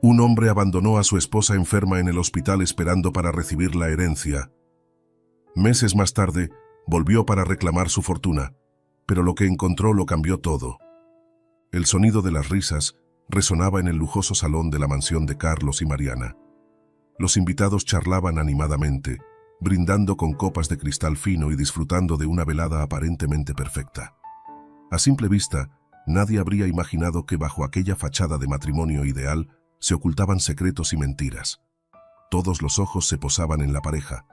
Un hombre abandonó a su esposa enferma en el hospital esperando para recibir la herencia. Meses más tarde, volvió para reclamar su fortuna, pero lo que encontró lo cambió todo. El sonido de las risas resonaba en el lujoso salón de la mansión de Carlos y Mariana. Los invitados charlaban animadamente, brindando con copas de cristal fino y disfrutando de una velada aparentemente perfecta. A simple vista, nadie habría imaginado que bajo aquella fachada de matrimonio ideal se ocultaban secretos y mentiras. Todos los ojos se posaban en la pareja.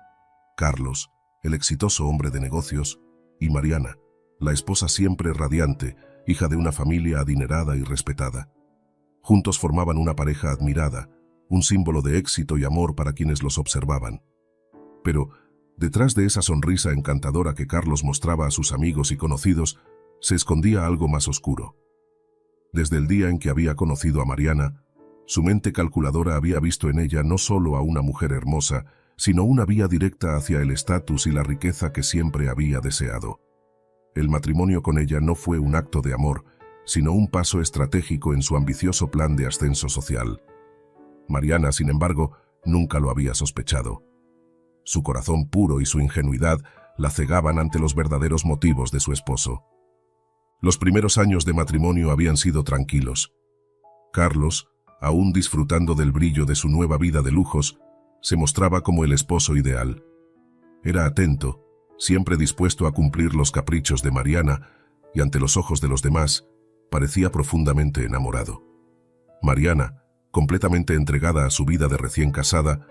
Carlos, el exitoso hombre de negocios, y Mariana, la esposa siempre radiante, hija de una familia adinerada y respetada. Juntos formaban una pareja admirada, un símbolo de éxito y amor para quienes los observaban. Pero, detrás de esa sonrisa encantadora que Carlos mostraba a sus amigos y conocidos, se escondía algo más oscuro. Desde el día en que había conocido a Mariana, su mente calculadora había visto en ella no solo a una mujer hermosa, sino una vía directa hacia el estatus y la riqueza que siempre había deseado. El matrimonio con ella no fue un acto de amor, sino un paso estratégico en su ambicioso plan de ascenso social. Mariana, sin embargo, nunca lo había sospechado. Su corazón puro y su ingenuidad la cegaban ante los verdaderos motivos de su esposo. Los primeros años de matrimonio habían sido tranquilos. Carlos, aún disfrutando del brillo de su nueva vida de lujos, se mostraba como el esposo ideal. Era atento, siempre dispuesto a cumplir los caprichos de Mariana, y ante los ojos de los demás, parecía profundamente enamorado. Mariana, completamente entregada a su vida de recién casada,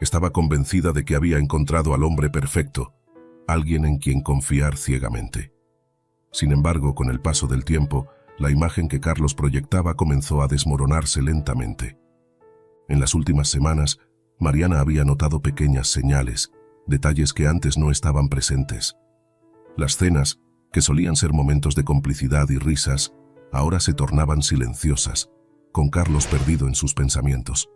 estaba convencida de que había encontrado al hombre perfecto, alguien en quien confiar ciegamente. Sin embargo, con el paso del tiempo, la imagen que Carlos proyectaba comenzó a desmoronarse lentamente. En las últimas semanas, Mariana había notado pequeñas señales, detalles que antes no estaban presentes. Las cenas, que solían ser momentos de complicidad y risas, ahora se tornaban silenciosas, con Carlos perdido en sus pensamientos.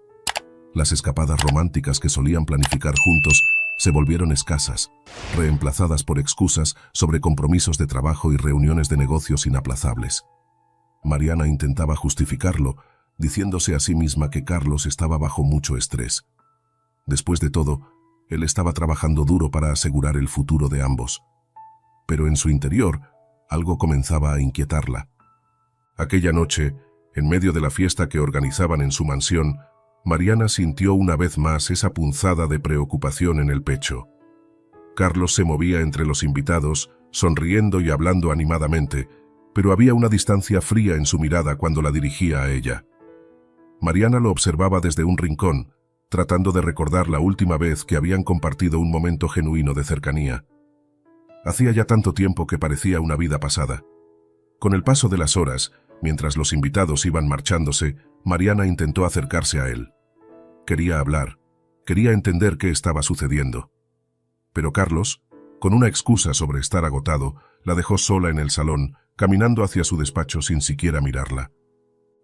Las escapadas románticas que solían planificar juntos se volvieron escasas, reemplazadas por excusas sobre compromisos de trabajo y reuniones de negocios inaplazables. Mariana intentaba justificarlo, diciéndose a sí misma que Carlos estaba bajo mucho estrés. Después de todo, él estaba trabajando duro para asegurar el futuro de ambos. Pero en su interior, algo comenzaba a inquietarla. Aquella noche, en medio de la fiesta que organizaban en su mansión, Mariana sintió una vez más esa punzada de preocupación en el pecho. Carlos se movía entre los invitados, sonriendo y hablando animadamente, pero había una distancia fría en su mirada cuando la dirigía a ella. Mariana lo observaba desde un rincón, tratando de recordar la última vez que habían compartido un momento genuino de cercanía. Hacía ya tanto tiempo que parecía una vida pasada. Con el paso de las horas, mientras los invitados iban marchándose, Mariana intentó acercarse a él. Quería hablar, quería entender qué estaba sucediendo. Pero Carlos, con una excusa sobre estar agotado, la dejó sola en el salón, caminando hacia su despacho sin siquiera mirarla.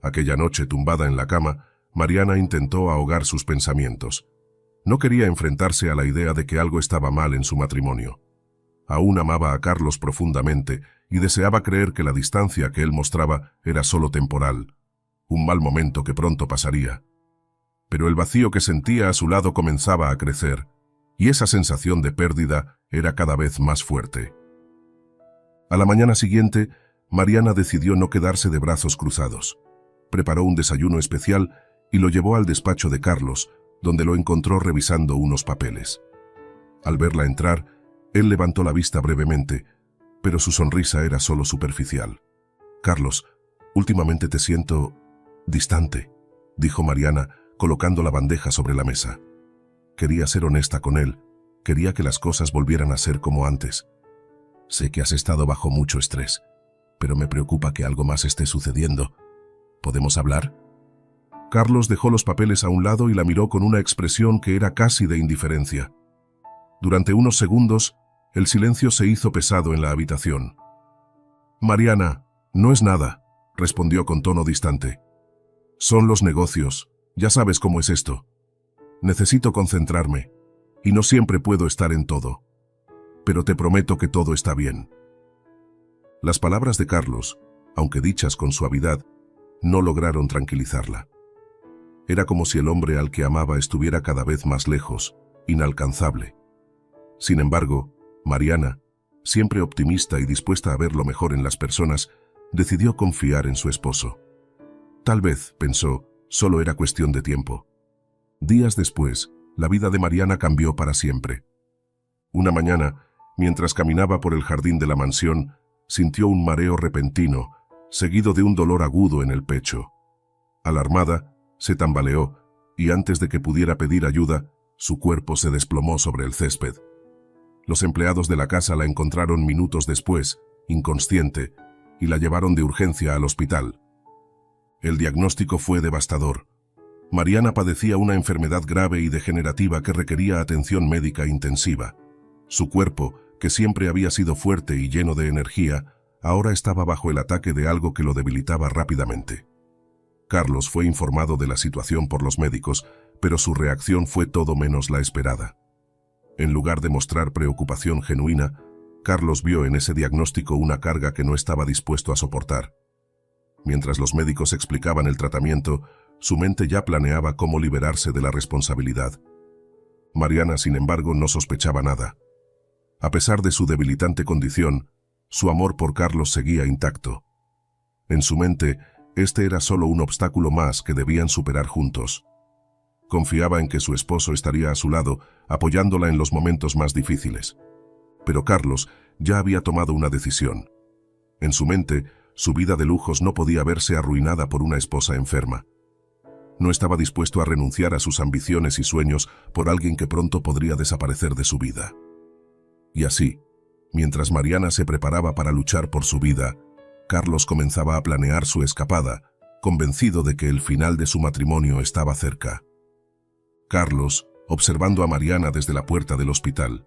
Aquella noche, tumbada en la cama, Mariana intentó ahogar sus pensamientos. No quería enfrentarse a la idea de que algo estaba mal en su matrimonio. Aún amaba a Carlos profundamente y deseaba creer que la distancia que él mostraba era solo temporal, un mal momento que pronto pasaría. Pero el vacío que sentía a su lado comenzaba a crecer, y esa sensación de pérdida era cada vez más fuerte. A la mañana siguiente, Mariana decidió no quedarse de brazos cruzados. Preparó un desayuno especial y lo llevó al despacho de Carlos, donde lo encontró revisando unos papeles. Al verla entrar, él levantó la vista brevemente, pero su sonrisa era solo superficial. «Carlos, últimamente te siento distante», dijo Mariana, colocando la bandeja sobre la mesa. Quería ser honesta con él, quería que las cosas volvieran a ser como antes. «Sé que has estado bajo mucho estrés, pero me preocupa que algo más esté sucediendo. ¿Podemos hablar?» Carlos dejó los papeles a un lado y la miró con una expresión que era casi de indiferencia. Durante unos segundos, el silencio se hizo pesado en la habitación. «Mariana, no es nada», respondió con tono distante. «Son los negocios, ya sabes cómo es esto. Necesito concentrarme, y no siempre puedo estar en todo. Pero te prometo que todo está bien». Las palabras de Carlos, aunque dichas con suavidad, no lograron tranquilizarla. Era como si el hombre al que amaba estuviera cada vez más lejos, inalcanzable. Sin embargo, Mariana, siempre optimista y dispuesta a ver lo mejor en las personas, decidió confiar en su esposo. Tal vez, pensó, solo era cuestión de tiempo. Días después, la vida de Mariana cambió para siempre. Una mañana, mientras caminaba por el jardín de la mansión, sintió un mareo repentino, seguido de un dolor agudo en el pecho. Alarmada, se tambaleó, y antes de que pudiera pedir ayuda, su cuerpo se desplomó sobre el césped. Los empleados de la casa la encontraron minutos después, inconsciente, y la llevaron de urgencia al hospital. El diagnóstico fue devastador. Mariana padecía una enfermedad grave y degenerativa que requería atención médica intensiva. Su cuerpo, que siempre había sido fuerte y lleno de energía, ahora estaba bajo el ataque de algo que lo debilitaba rápidamente. Carlos fue informado de la situación por los médicos, pero su reacción fue todo menos la esperada. En lugar de mostrar preocupación genuina, Carlos vio en ese diagnóstico una carga que no estaba dispuesto a soportar. Mientras los médicos explicaban el tratamiento, su mente ya planeaba cómo liberarse de la responsabilidad. Mariana, sin embargo, no sospechaba nada. A pesar de su debilitante condición, su amor por Carlos seguía intacto. En su mente, este era solo un obstáculo más que debían superar juntos. Confiaba en que su esposo estaría a su lado, apoyándola en los momentos más difíciles. Pero Carlos ya había tomado una decisión. En su mente, su vida de lujos no podía verse arruinada por una esposa enferma. No estaba dispuesto a renunciar a sus ambiciones y sueños por alguien que pronto podría desaparecer de su vida. Y así, mientras Mariana se preparaba para luchar por su vida, Carlos comenzaba a planear su escapada, convencido de que el final de su matrimonio estaba cerca. Carlos, observando a Mariana desde la puerta del hospital.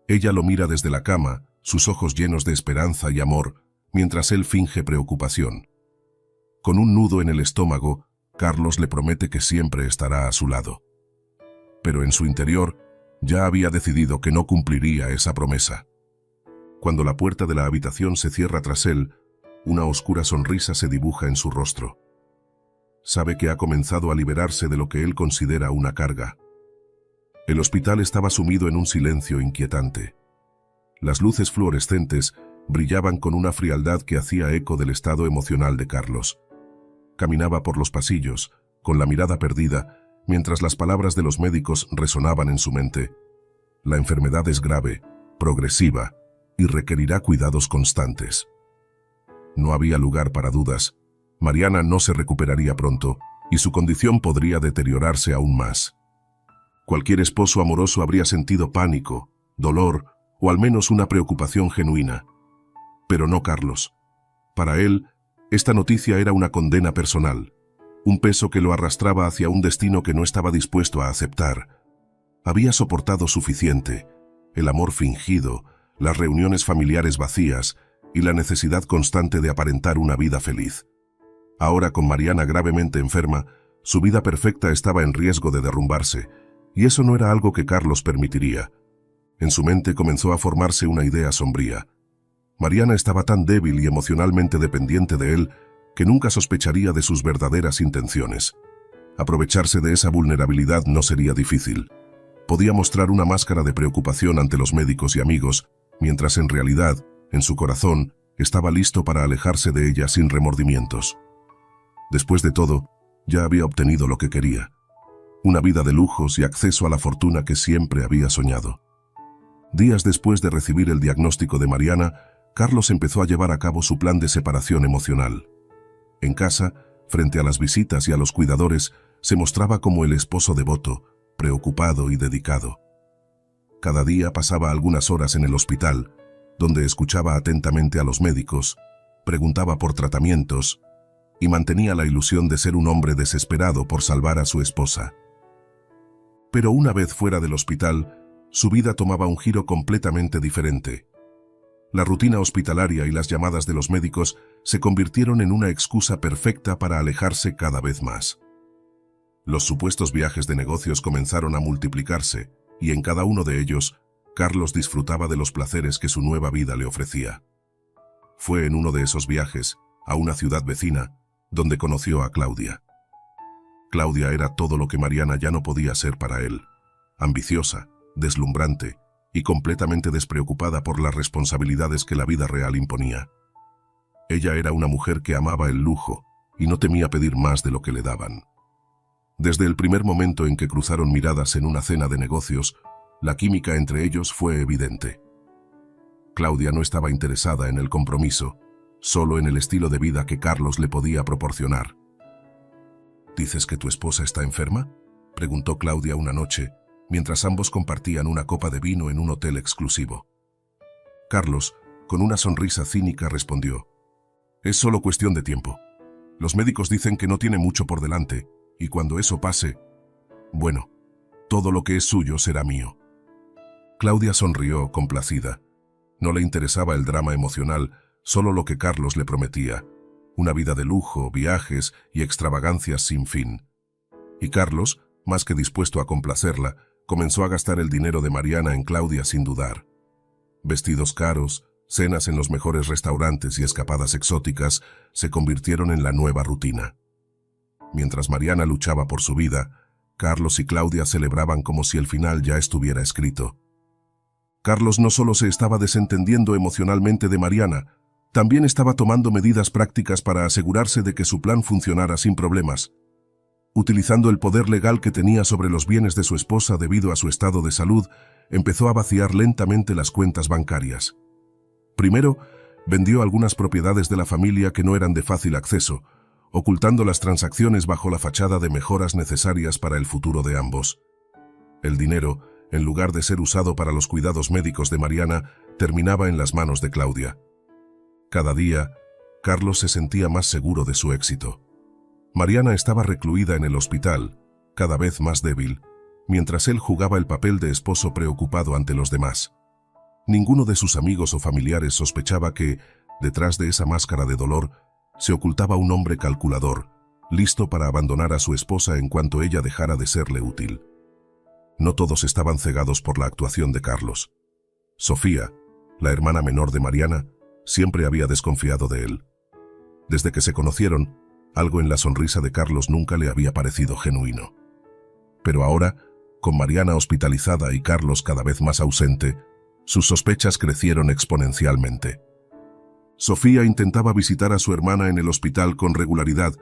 Ella lo mira desde la cama, sus ojos llenos de esperanza y amor, mientras él finge preocupación. Con un nudo en el estómago, Carlos le promete que siempre estará a su lado. Pero en su interior, ya había decidido que no cumpliría esa promesa. Cuando la puerta de la habitación se cierra tras él, una oscura sonrisa se dibuja en su rostro. Sabe que ha comenzado a liberarse de lo que él considera una carga. El hospital estaba sumido en un silencio inquietante. Las luces fluorescentes brillaban con una frialdad que hacía eco del estado emocional de Carlos. Caminaba por los pasillos, con la mirada perdida, mientras las palabras de los médicos resonaban en su mente. La enfermedad es grave, progresiva, y requerirá cuidados constantes. No había lugar para dudas. Mariana no se recuperaría pronto, y su condición podría deteriorarse aún más. Cualquier esposo amoroso habría sentido pánico, dolor, o al menos una preocupación genuina. Pero no Carlos. Para él, esta noticia era una condena personal, un peso que lo arrastraba hacia un destino que no estaba dispuesto a aceptar. Había soportado suficiente, el amor fingido, las reuniones familiares vacías y la necesidad constante de aparentar una vida feliz. Ahora, con Mariana gravemente enferma, su vida perfecta estaba en riesgo de derrumbarse, y eso no era algo que Carlos permitiría. En su mente comenzó a formarse una idea sombría. Mariana estaba tan débil y emocionalmente dependiente de él que nunca sospecharía de sus verdaderas intenciones. Aprovecharse de esa vulnerabilidad no sería difícil. Podía mostrar una máscara de preocupación ante los médicos y amigos, mientras en realidad, en su corazón, estaba listo para alejarse de ella sin remordimientos. Después de todo, ya había obtenido lo que quería. Una vida de lujos y acceso a la fortuna que siempre había soñado. Días después de recibir el diagnóstico de Mariana, Carlos empezó a llevar a cabo su plan de separación emocional. En casa, frente a las visitas y a los cuidadores, se mostraba como el esposo devoto, preocupado y dedicado. Cada día pasaba algunas horas en el hospital, donde escuchaba atentamente a los médicos, preguntaba por tratamientos y mantenía la ilusión de ser un hombre desesperado por salvar a su esposa. Pero una vez fuera del hospital, su vida tomaba un giro completamente diferente. La rutina hospitalaria y las llamadas de los médicos se convirtieron en una excusa perfecta para alejarse cada vez más. Los supuestos viajes de negocios comenzaron a multiplicarse, y en cada uno de ellos, Carlos disfrutaba de los placeres que su nueva vida le ofrecía. Fue en uno de esos viajes, a una ciudad vecina, donde conoció a Claudia. Claudia era todo lo que Mariana ya no podía ser para él. Ambiciosa, deslumbrante y completamente despreocupada por las responsabilidades que la vida real imponía. Ella era una mujer que amaba el lujo y no temía pedir más de lo que le daban. Desde el primer momento en que cruzaron miradas en una cena de negocios, la química entre ellos fue evidente. Claudia no estaba interesada en el compromiso, solo en el estilo de vida que Carlos le podía proporcionar. ¿Dices que tu esposa está enferma?, preguntó Claudia una noche, mientras ambos compartían una copa de vino en un hotel exclusivo. Carlos, con una sonrisa cínica, respondió: «Es solo cuestión de tiempo. Los médicos dicen que no tiene mucho por delante, y cuando eso pase, bueno, todo lo que es suyo será mío». Claudia sonrió, complacida. No le interesaba el drama emocional, solo lo que Carlos le prometía: una vida de lujo, viajes y extravagancias sin fin. Y Carlos, más que dispuesto a complacerla, comenzó a gastar el dinero de Mariana en Claudia sin dudar. Vestidos caros, cenas en los mejores restaurantes y escapadas exóticas se convirtieron en la nueva rutina. Mientras Mariana luchaba por su vida, Carlos y Claudia celebraban como si el final ya estuviera escrito. Carlos no solo se estaba desentendiendo emocionalmente de Mariana, también estaba tomando medidas prácticas para asegurarse de que su plan funcionara sin problemas. Utilizando el poder legal que tenía sobre los bienes de su esposa debido a su estado de salud, empezó a vaciar lentamente las cuentas bancarias. Primero, vendió algunas propiedades de la familia que no eran de fácil acceso, ocultando las transacciones bajo la fachada de mejoras necesarias para el futuro de ambos. El dinero, en lugar de ser usado para los cuidados médicos de Mariana, terminaba en las manos de Claudia. Cada día, Carlos se sentía más seguro de su éxito. Mariana estaba recluida en el hospital, cada vez más débil, mientras él jugaba el papel de esposo preocupado ante los demás. Ninguno de sus amigos o familiares sospechaba que, detrás de esa máscara de dolor, se ocultaba un hombre calculador, listo para abandonar a su esposa en cuanto ella dejara de serle útil. No todos estaban cegados por la actuación de Carlos. Sofía, la hermana menor de Mariana, siempre había desconfiado de él. Desde que se conocieron, algo en la sonrisa de Carlos nunca le había parecido genuino. Pero ahora, con Mariana hospitalizada y Carlos cada vez más ausente, sus sospechas crecieron exponencialmente. Sofía intentaba visitar a su hermana en el hospital con regularidad,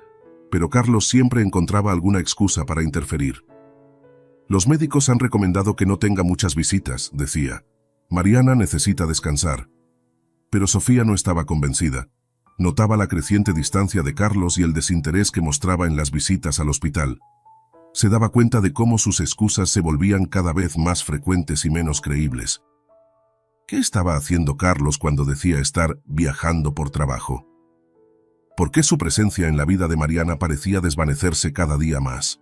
pero Carlos siempre encontraba alguna excusa para interferir. «Los médicos han recomendado que no tenga muchas visitas», decía. «Mariana necesita descansar». Pero Sofía no estaba convencida. Notaba la creciente distancia de Carlos y el desinterés que mostraba en las visitas al hospital. Se daba cuenta de cómo sus excusas se volvían cada vez más frecuentes y menos creíbles. ¿Qué estaba haciendo Carlos cuando decía estar viajando por trabajo? ¿Por qué su presencia en la vida de Mariana parecía desvanecerse cada día más?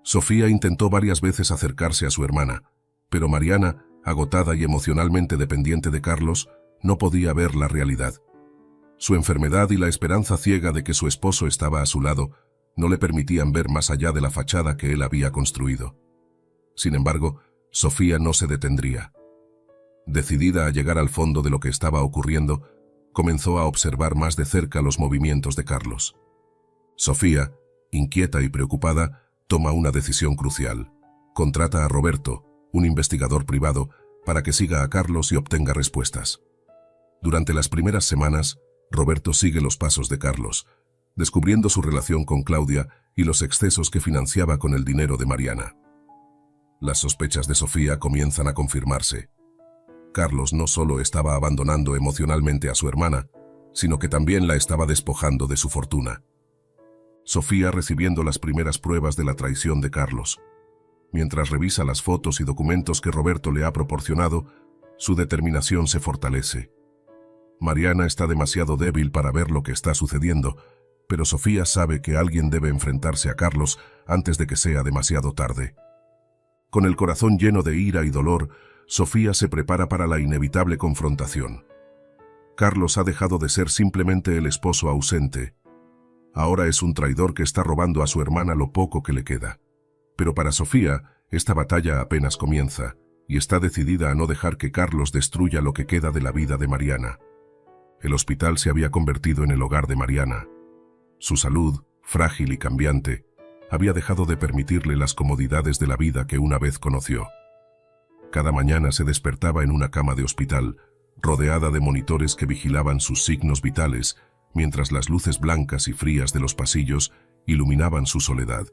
Sofía intentó varias veces acercarse a su hermana, pero Mariana, agotada y emocionalmente dependiente de Carlos, no podía ver la realidad. Su enfermedad y la esperanza ciega de que su esposo estaba a su lado no le permitían ver más allá de la fachada que él había construido. Sin embargo, Sofía no se detendría. Decidida a llegar al fondo de lo que estaba ocurriendo, comenzó a observar más de cerca los movimientos de Carlos. Sofía, inquieta y preocupada, toma una decisión crucial. Contrata a Roberto, un investigador privado, para que siga a Carlos y obtenga respuestas. Durante las primeras semanas, Roberto sigue los pasos de Carlos, descubriendo su relación con Claudia y los excesos que financiaba con el dinero de Mariana. Las sospechas de Sofía comienzan a confirmarse. Carlos no solo estaba abandonando emocionalmente a su hermana, sino que también la estaba despojando de su fortuna. Sofía recibiendo las primeras pruebas de la traición de Carlos. Mientras revisa las fotos y documentos que Roberto le ha proporcionado, su determinación se fortalece. Mariana está demasiado débil para ver lo que está sucediendo, pero Sofía sabe que alguien debe enfrentarse a Carlos antes de que sea demasiado tarde. Con el corazón lleno de ira y dolor, Sofía se prepara para la inevitable confrontación. Carlos ha dejado de ser simplemente el esposo ausente. Ahora es un traidor que está robando a su hermana lo poco que le queda. Pero para Sofía, esta batalla apenas comienza, y está decidida a no dejar que Carlos destruya lo que queda de la vida de Mariana. El hospital se había convertido en el hogar de Mariana. Su salud, frágil y cambiante, había dejado de permitirle las comodidades de la vida que una vez conoció. Cada mañana se despertaba en una cama de hospital, rodeada de monitores que vigilaban sus signos vitales, mientras las luces blancas y frías de los pasillos iluminaban su soledad.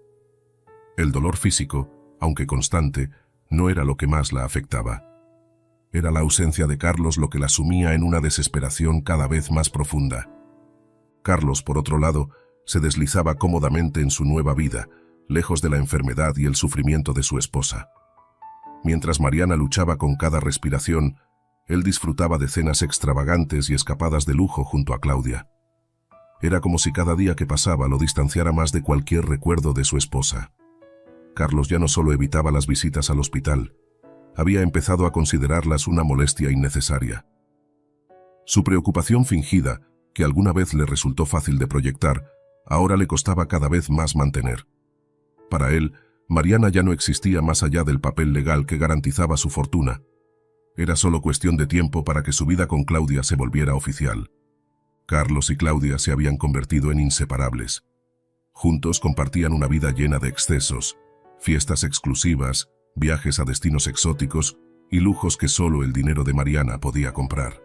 El dolor físico, aunque constante, no era lo que más la afectaba. Era la ausencia de Carlos lo que la sumía en una desesperación cada vez más profunda. Carlos, por otro lado, se deslizaba cómodamente en su nueva vida, lejos de la enfermedad y el sufrimiento de su esposa. Mientras Mariana luchaba con cada respiración, él disfrutaba de cenas extravagantes y escapadas de lujo junto a Claudia. Era como si cada día que pasaba lo distanciara más de cualquier recuerdo de su esposa. Carlos ya no solo evitaba las visitas al hospital, había empezado a considerarlas una molestia innecesaria. Su preocupación fingida, que alguna vez le resultó fácil de proyectar, ahora le costaba cada vez más mantener. Para él, Mariana ya no existía más allá del papel legal que garantizaba su fortuna. Era solo cuestión de tiempo para que su vida con Claudia se volviera oficial. Carlos y Claudia se habían convertido en inseparables. Juntos compartían una vida llena de excesos, fiestas exclusivas, viajes a destinos exóticos y lujos que solo el dinero de Mariana podía comprar.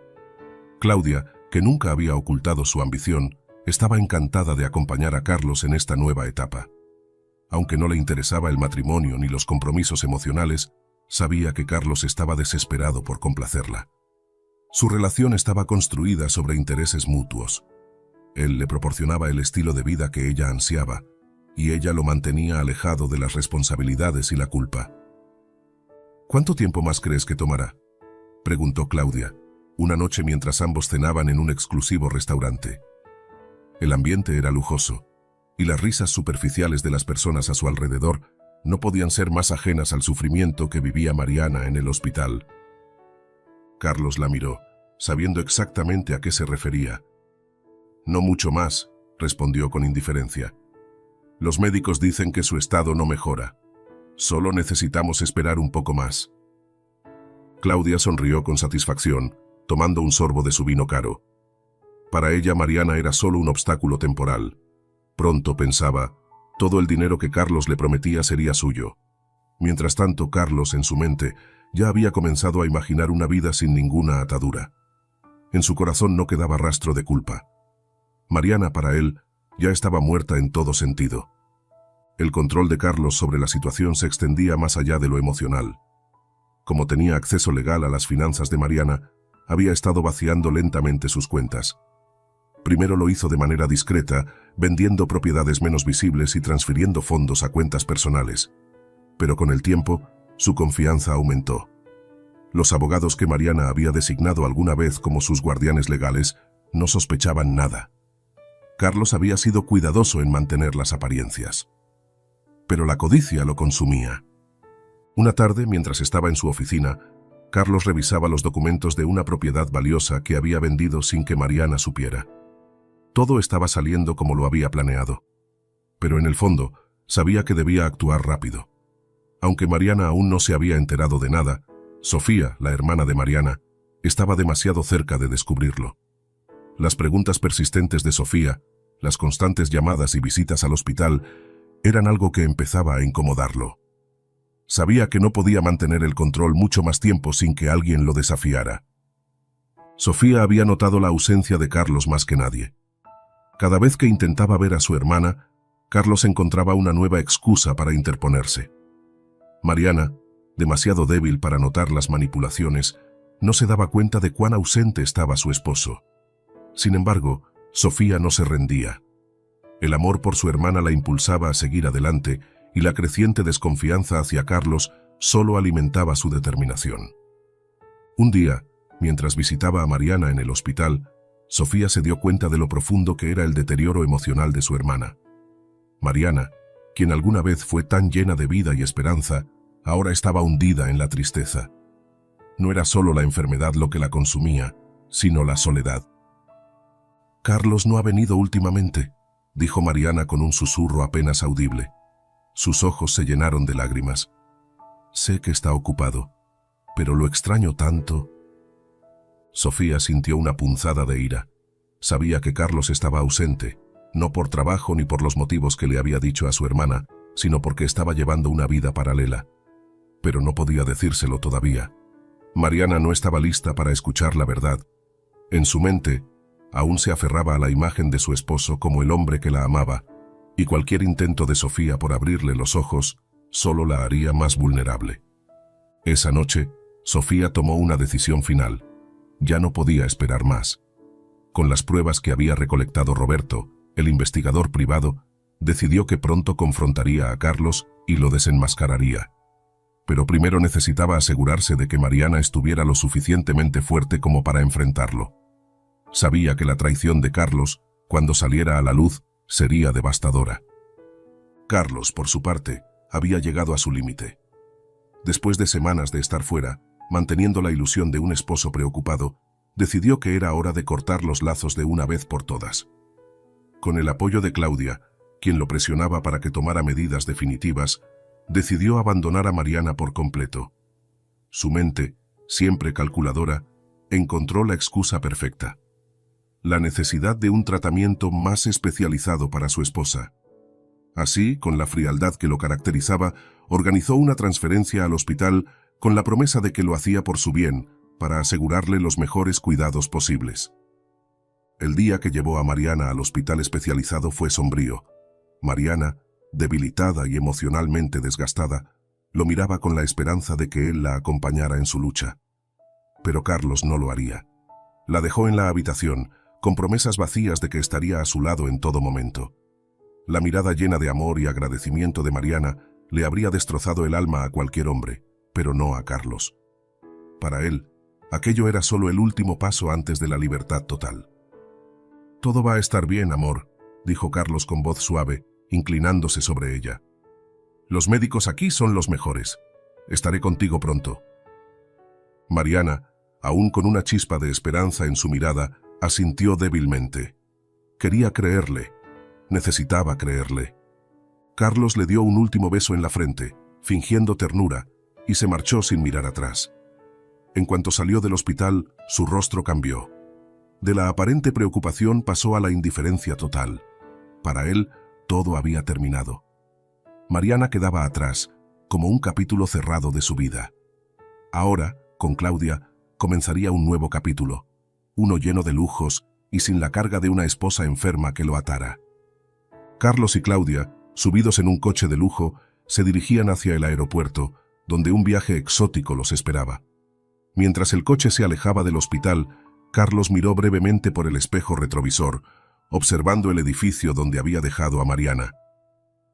Claudia, que nunca había ocultado su ambición, estaba encantada de acompañar a Carlos en esta nueva etapa. Aunque no le interesaba el matrimonio ni los compromisos emocionales, sabía que Carlos estaba desesperado por complacerla. Su relación estaba construida sobre intereses mutuos. Él le proporcionaba el estilo de vida que ella ansiaba, y ella lo mantenía alejado de las responsabilidades y la culpa. ¿Cuánto tiempo más crees que tomará?, preguntó Claudia, una noche mientras ambos cenaban en un exclusivo restaurante. El ambiente era lujoso, y las risas superficiales de las personas a su alrededor no podían ser más ajenas al sufrimiento que vivía Mariana en el hospital. Carlos la miró, sabiendo exactamente a qué se refería. No mucho más, respondió con indiferencia. Los médicos dicen que su estado no mejora. Solo necesitamos esperar un poco más. Claudia sonrió con satisfacción, tomando un sorbo de su vino caro. Para ella, Mariana era solo un obstáculo temporal. Pronto, pensaba, todo el dinero que Carlos le prometía sería suyo. Mientras tanto, Carlos, en su mente, ya había comenzado a imaginar una vida sin ninguna atadura. En su corazón no quedaba rastro de culpa. Mariana, para él, ya estaba muerta en todo sentido. El control de Carlos sobre la situación se extendía más allá de lo emocional. Como tenía acceso legal a las finanzas de Mariana, había estado vaciando lentamente sus cuentas. Primero lo hizo de manera discreta, vendiendo propiedades menos visibles y transfiriendo fondos a cuentas personales. Pero con el tiempo, su confianza aumentó. Los abogados que Mariana había designado alguna vez como sus guardianes legales no sospechaban nada. Carlos había sido cuidadoso en mantener las apariencias. Pero la codicia lo consumía. Una tarde, mientras estaba en su oficina, Carlos revisaba los documentos de una propiedad valiosa que había vendido sin que Mariana supiera. Todo estaba saliendo como lo había planeado. Pero en el fondo, sabía que debía actuar rápido. Aunque Mariana aún no se había enterado de nada, Sofía, la hermana de Mariana, estaba demasiado cerca de descubrirlo. Las preguntas persistentes de Sofía, las constantes llamadas y visitas al hospital, eran algo que empezaba a incomodarlo. Sabía que no podía mantener el control mucho más tiempo sin que alguien lo desafiara. Sofía había notado la ausencia de Carlos más que nadie. Cada vez que intentaba ver a su hermana, Carlos encontraba una nueva excusa para interponerse. Mariana, demasiado débil para notar las manipulaciones, no se daba cuenta de cuán ausente estaba su esposo. Sin embargo, Sofía no se rendía. El amor por su hermana la impulsaba a seguir adelante y la creciente desconfianza hacia Carlos solo alimentaba su determinación. Un día, mientras visitaba a Mariana en el hospital, Sofía se dio cuenta de lo profundo que era el deterioro emocional de su hermana. Mariana, quien alguna vez fue tan llena de vida y esperanza, ahora estaba hundida en la tristeza. No era solo la enfermedad lo que la consumía, sino la soledad. «Carlos no ha venido últimamente», dijo Mariana con un susurro apenas audible. Sus ojos se llenaron de lágrimas. «Sé que está ocupado, pero lo extraño tanto». Sofía sintió una punzada de ira. Sabía que Carlos estaba ausente, no por trabajo ni por los motivos que le había dicho a su hermana, sino porque estaba llevando una vida paralela. Pero no podía decírselo todavía. Mariana no estaba lista para escuchar la verdad. En su mente, aún se aferraba a la imagen de su esposo como el hombre que la amaba, y cualquier intento de Sofía por abrirle los ojos solo la haría más vulnerable. Esa noche, Sofía tomó una decisión final. Ya no podía esperar más. Con las pruebas que había recolectado Roberto, el investigador privado, decidió que pronto confrontaría a Carlos y lo desenmascararía. Pero primero necesitaba asegurarse de que Mariana estuviera lo suficientemente fuerte como para enfrentarlo. Sabía que la traición de Carlos, cuando saliera a la luz, sería devastadora. Carlos, por su parte, había llegado a su límite. Después de semanas de estar fuera, manteniendo la ilusión de un esposo preocupado, decidió que era hora de cortar los lazos de una vez por todas. Con el apoyo de Claudia, quien lo presionaba para que tomara medidas definitivas, decidió abandonar a Mariana por completo. Su mente, siempre calculadora, encontró la excusa perfecta: la necesidad de un tratamiento más especializado para su esposa. Así, con la frialdad que lo caracterizaba, organizó una transferencia al hospital con la promesa de que lo hacía por su bien, para asegurarle los mejores cuidados posibles. El día que llevó a Mariana al hospital especializado fue sombrío. Mariana, debilitada y emocionalmente desgastada, lo miraba con la esperanza de que él la acompañara en su lucha. Pero Carlos no lo haría. La dejó en la habitación, con promesas vacías de que estaría a su lado en todo momento. La mirada llena de amor y agradecimiento de Mariana le habría destrozado el alma a cualquier hombre, pero no a Carlos. Para él, aquello era solo el último paso antes de la libertad total. «Todo va a estar bien, amor», dijo Carlos con voz suave, inclinándose sobre ella. «Los médicos aquí son los mejores. Estaré contigo pronto». Mariana, aún con una chispa de esperanza en su mirada, asintió débilmente. Quería creerle. Necesitaba creerle. Carlos le dio un último beso en la frente, fingiendo ternura, y se marchó sin mirar atrás. En cuanto salió del hospital, su rostro cambió. De la aparente preocupación pasó a la indiferencia total. Para él, todo había terminado. Mariana quedaba atrás, como un capítulo cerrado de su vida. Ahora, con Claudia, comenzaría un nuevo capítulo, uno lleno de lujos y sin la carga de una esposa enferma que lo atara. Carlos y Claudia, subidos en un coche de lujo, se dirigían hacia el aeropuerto, donde un viaje exótico los esperaba. Mientras el coche se alejaba del hospital, Carlos miró brevemente por el espejo retrovisor, observando el edificio donde había dejado a Mariana.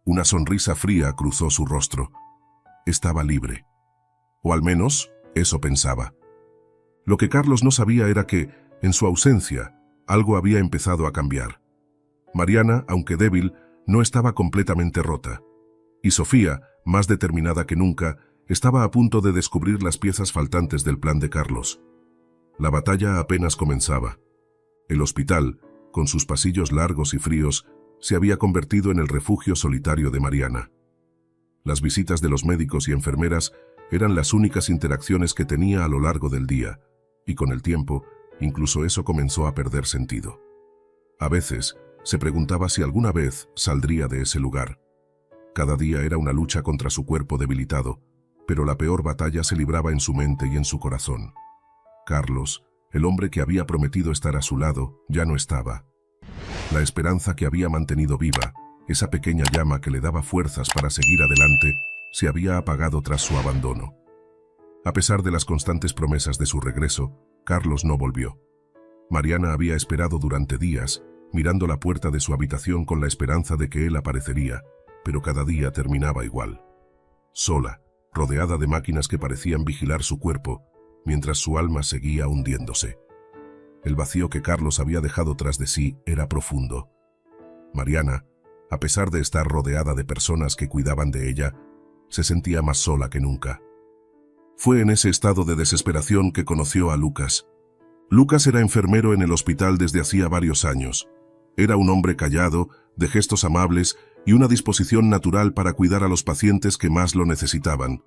Una sonrisa fría cruzó su rostro. Estaba libre. O al menos, eso pensaba. Lo que Carlos no sabía era que, en su ausencia, algo había empezado a cambiar. Mariana, aunque débil, no estaba completamente rota. Y Sofía, más determinada que nunca, estaba a punto de descubrir las piezas faltantes del plan de Carlos. La batalla apenas comenzaba. El hospital, con sus pasillos largos y fríos, se había convertido en el refugio solitario de Mariana. Las visitas de los médicos y enfermeras eran las únicas interacciones que tenía a lo largo del día, y con el tiempo, incluso eso comenzó a perder sentido. A veces, se preguntaba si alguna vez saldría de ese lugar. Cada día era una lucha contra su cuerpo debilitado, pero la peor batalla se libraba en su mente y en su corazón. Carlos, el hombre que había prometido estar a su lado, ya no estaba. La esperanza que había mantenido viva, esa pequeña llama que le daba fuerzas para seguir adelante, se había apagado tras su abandono. A pesar de las constantes promesas de su regreso, Carlos no volvió. Mariana había esperado durante días, mirando la puerta de su habitación con la esperanza de que él aparecería, pero cada día terminaba igual. Sola, rodeada de máquinas que parecían vigilar su cuerpo, mientras su alma seguía hundiéndose. El vacío que Carlos había dejado tras de sí era profundo. Mariana, a pesar de estar rodeada de personas que cuidaban de ella, se sentía más sola que nunca. Fue en ese estado de desesperación que conoció a Lucas. Lucas era enfermero en el hospital desde hacía varios años. Era un hombre callado, de gestos amables y una disposición natural para cuidar a los pacientes que más lo necesitaban.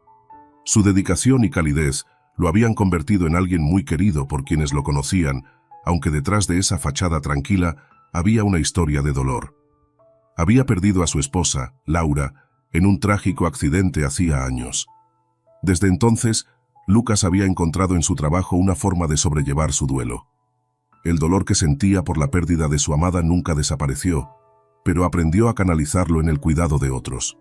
Su dedicación y calidez lo habían convertido en alguien muy querido por quienes lo conocían, aunque detrás de esa fachada tranquila había una historia de dolor. Había perdido a su esposa, Laura, en un trágico accidente hacía años. Desde entonces, Lucas había encontrado en su trabajo una forma de sobrellevar su duelo. El dolor que sentía por la pérdida de su amada nunca desapareció, pero aprendió a canalizarlo en el cuidado de otros.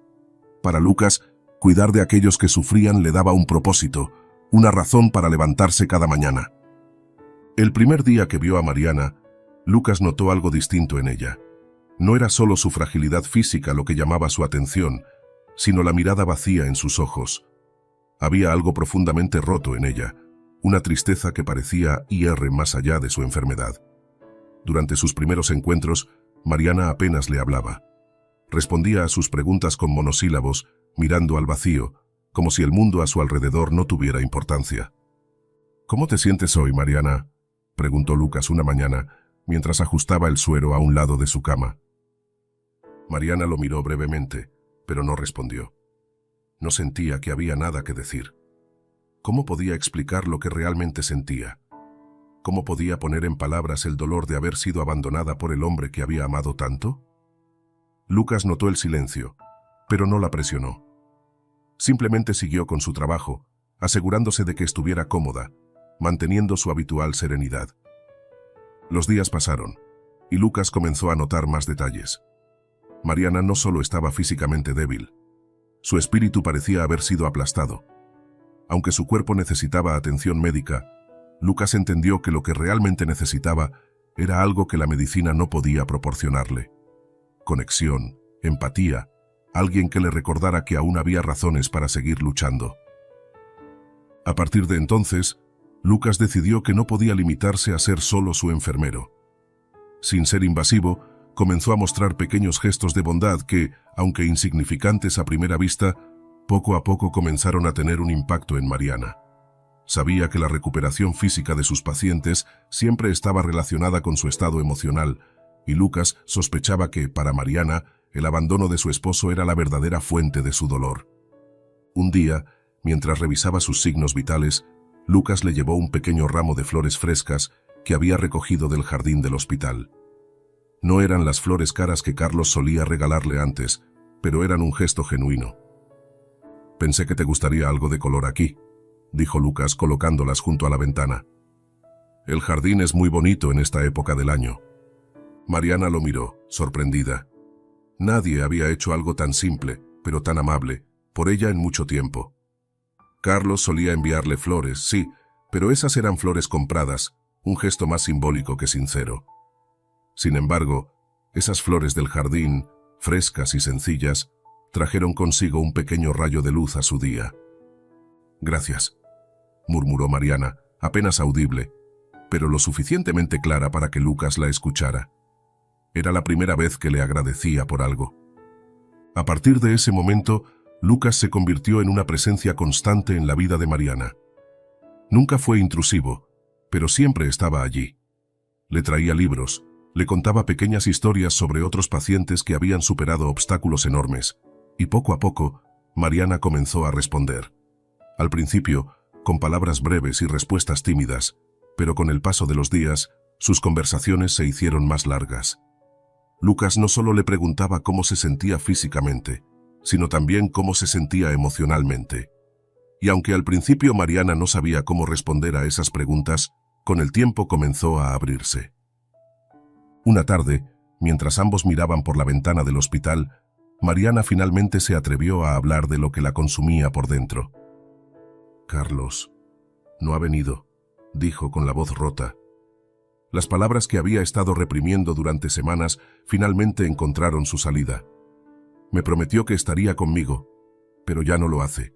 Para Lucas, cuidar de aquellos que sufrían le daba un propósito, una razón para levantarse cada mañana. El primer día que vio a Mariana, Lucas notó algo distinto en ella. No era solo su fragilidad física lo que llamaba su atención, sino la mirada vacía en sus ojos. Había algo profundamente roto en ella, una tristeza que parecía ir más allá de su enfermedad. Durante sus primeros encuentros, Mariana apenas le hablaba. Respondía a sus preguntas con monosílabos, mirando al vacío, como si el mundo a su alrededor no tuviera importancia. «¿Cómo te sientes hoy, Mariana?», preguntó Lucas una mañana, mientras ajustaba el suero a un lado de su cama. Mariana lo miró brevemente, pero no respondió. No sentía que había nada que decir. ¿Cómo podía explicar lo que realmente sentía? ¿Cómo podía poner en palabras el dolor de haber sido abandonada por el hombre que había amado tanto? Lucas notó el silencio, pero no la presionó. Simplemente siguió con su trabajo, asegurándose de que estuviera cómoda, manteniendo su habitual serenidad. Los días pasaron, y Lucas comenzó a notar más detalles. Mariana no solo estaba físicamente débil, su espíritu parecía haber sido aplastado. Aunque su cuerpo necesitaba atención médica, Lucas entendió que lo que realmente necesitaba era algo que la medicina no podía proporcionarle. Conexión, empatía, alguien que le recordara que aún había razones para seguir luchando. A partir de entonces, Lucas decidió que no podía limitarse a ser solo su enfermero. Sin ser invasivo, comenzó a mostrar pequeños gestos de bondad que, aunque insignificantes a primera vista, poco a poco comenzaron a tener un impacto en Mariana. Sabía que la recuperación física de sus pacientes siempre estaba relacionada con su estado emocional, y Lucas sospechaba que, para Mariana, el abandono de su esposo era la verdadera fuente de su dolor. Un día, mientras revisaba sus signos vitales, Lucas le llevó un pequeño ramo de flores frescas que había recogido del jardín del hospital. No eran las flores caras que Carlos solía regalarle antes, pero eran un gesto genuino. «Pensé que te gustaría algo de color aquí», dijo Lucas colocándolas junto a la ventana. «El jardín es muy bonito en esta época del año». Mariana lo miró, sorprendida. Nadie había hecho algo tan simple, pero tan amable, por ella en mucho tiempo. Carlos solía enviarle flores, sí, pero esas eran flores compradas, un gesto más simbólico que sincero. Sin embargo, esas flores del jardín, frescas y sencillas, trajeron consigo un pequeño rayo de luz a su día. «Gracias», murmuró Mariana, apenas audible, pero lo suficientemente clara para que Lucas la escuchara. Era la primera vez que le agradecía por algo. A partir de ese momento, Lucas se convirtió en una presencia constante en la vida de Mariana. Nunca fue intrusivo, pero siempre estaba allí. Le traía libros, le contaba pequeñas historias sobre otros pacientes que habían superado obstáculos enormes, y poco a poco, Mariana comenzó a responder. Al principio, con palabras breves y respuestas tímidas, pero con el paso de los días, sus conversaciones se hicieron más largas. Lucas no solo le preguntaba cómo se sentía físicamente, sino también cómo se sentía emocionalmente. Y aunque al principio Mariana no sabía cómo responder a esas preguntas, con el tiempo comenzó a abrirse. Una tarde, mientras ambos miraban por la ventana del hospital, Mariana finalmente se atrevió a hablar de lo que la consumía por dentro. «Carlos no ha venido», dijo con la voz rota. Las palabras que había estado reprimiendo durante semanas finalmente encontraron su salida. «Me prometió que estaría conmigo, pero ya no lo hace.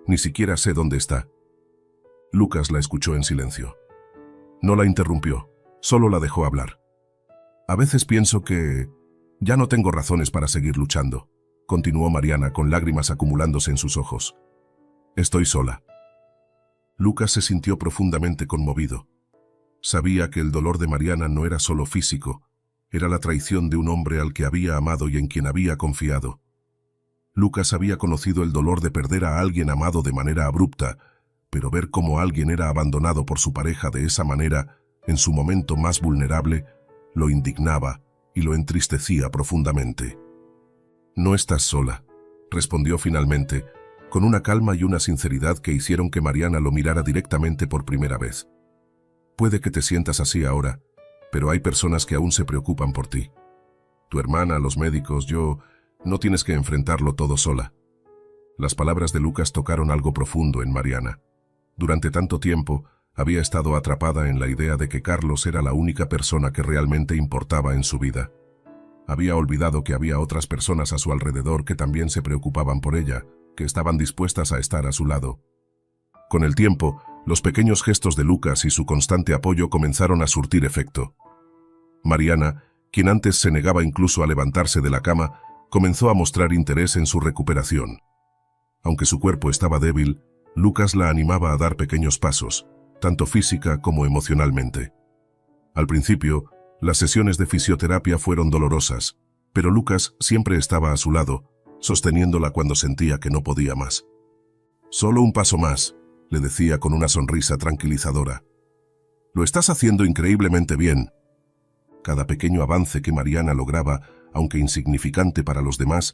Ni siquiera sé dónde está». Lucas la escuchó en silencio. No la interrumpió, solo la dejó hablar. «A veces pienso que ya no tengo razones para seguir luchando», continuó Mariana con lágrimas acumulándose en sus ojos. «Estoy sola». Lucas se sintió profundamente conmovido. Sabía que el dolor de Mariana no era solo físico, era la traición de un hombre al que había amado y en quien había confiado. Lucas había conocido el dolor de perder a alguien amado de manera abrupta, pero ver cómo alguien era abandonado por su pareja de esa manera, en su momento más vulnerable, lo indignaba y lo entristecía profundamente. «No estás sola», respondió finalmente, con una calma y una sinceridad que hicieron que Mariana lo mirara directamente por primera vez. Puede que te sientas así ahora, pero hay personas que aún se preocupan por ti. Tu hermana, los médicos, yo... No tienes que enfrentarlo todo sola. Las palabras de Lucas tocaron algo profundo en Mariana. Durante tanto tiempo, había estado atrapada en la idea de que Carlos era la única persona que realmente importaba en su vida. Había olvidado que había otras personas a su alrededor que también se preocupaban por ella, que estaban dispuestas a estar a su lado. Con el tiempo, los pequeños gestos de Lucas y su constante apoyo comenzaron a surtir efecto. Mariana, quien antes se negaba incluso a levantarse de la cama, comenzó a mostrar interés en su recuperación. Aunque su cuerpo estaba débil, Lucas la animaba a dar pequeños pasos, tanto física como emocionalmente. Al principio, las sesiones de fisioterapia fueron dolorosas, pero Lucas siempre estaba a su lado, sosteniéndola cuando sentía que no podía más. «Solo un paso más», le decía con una sonrisa tranquilizadora. «Lo estás haciendo increíblemente bien». Cada pequeño avance que Mariana lograba, aunque insignificante para los demás,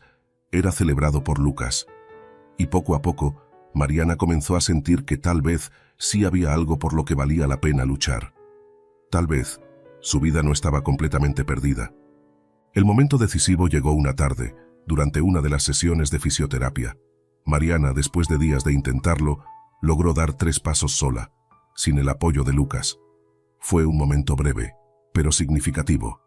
era celebrado por Lucas. Y poco a poco, Mariana comenzó a sentir que tal vez sí había algo por lo que valía la pena luchar. Tal vez su vida no estaba completamente perdida. El momento decisivo llegó una tarde, durante una de las sesiones de fisioterapia. Mariana, después de días de intentarlo, logró dar 3 pasos sola, sin el apoyo de Lucas. Fue un momento breve, pero significativo.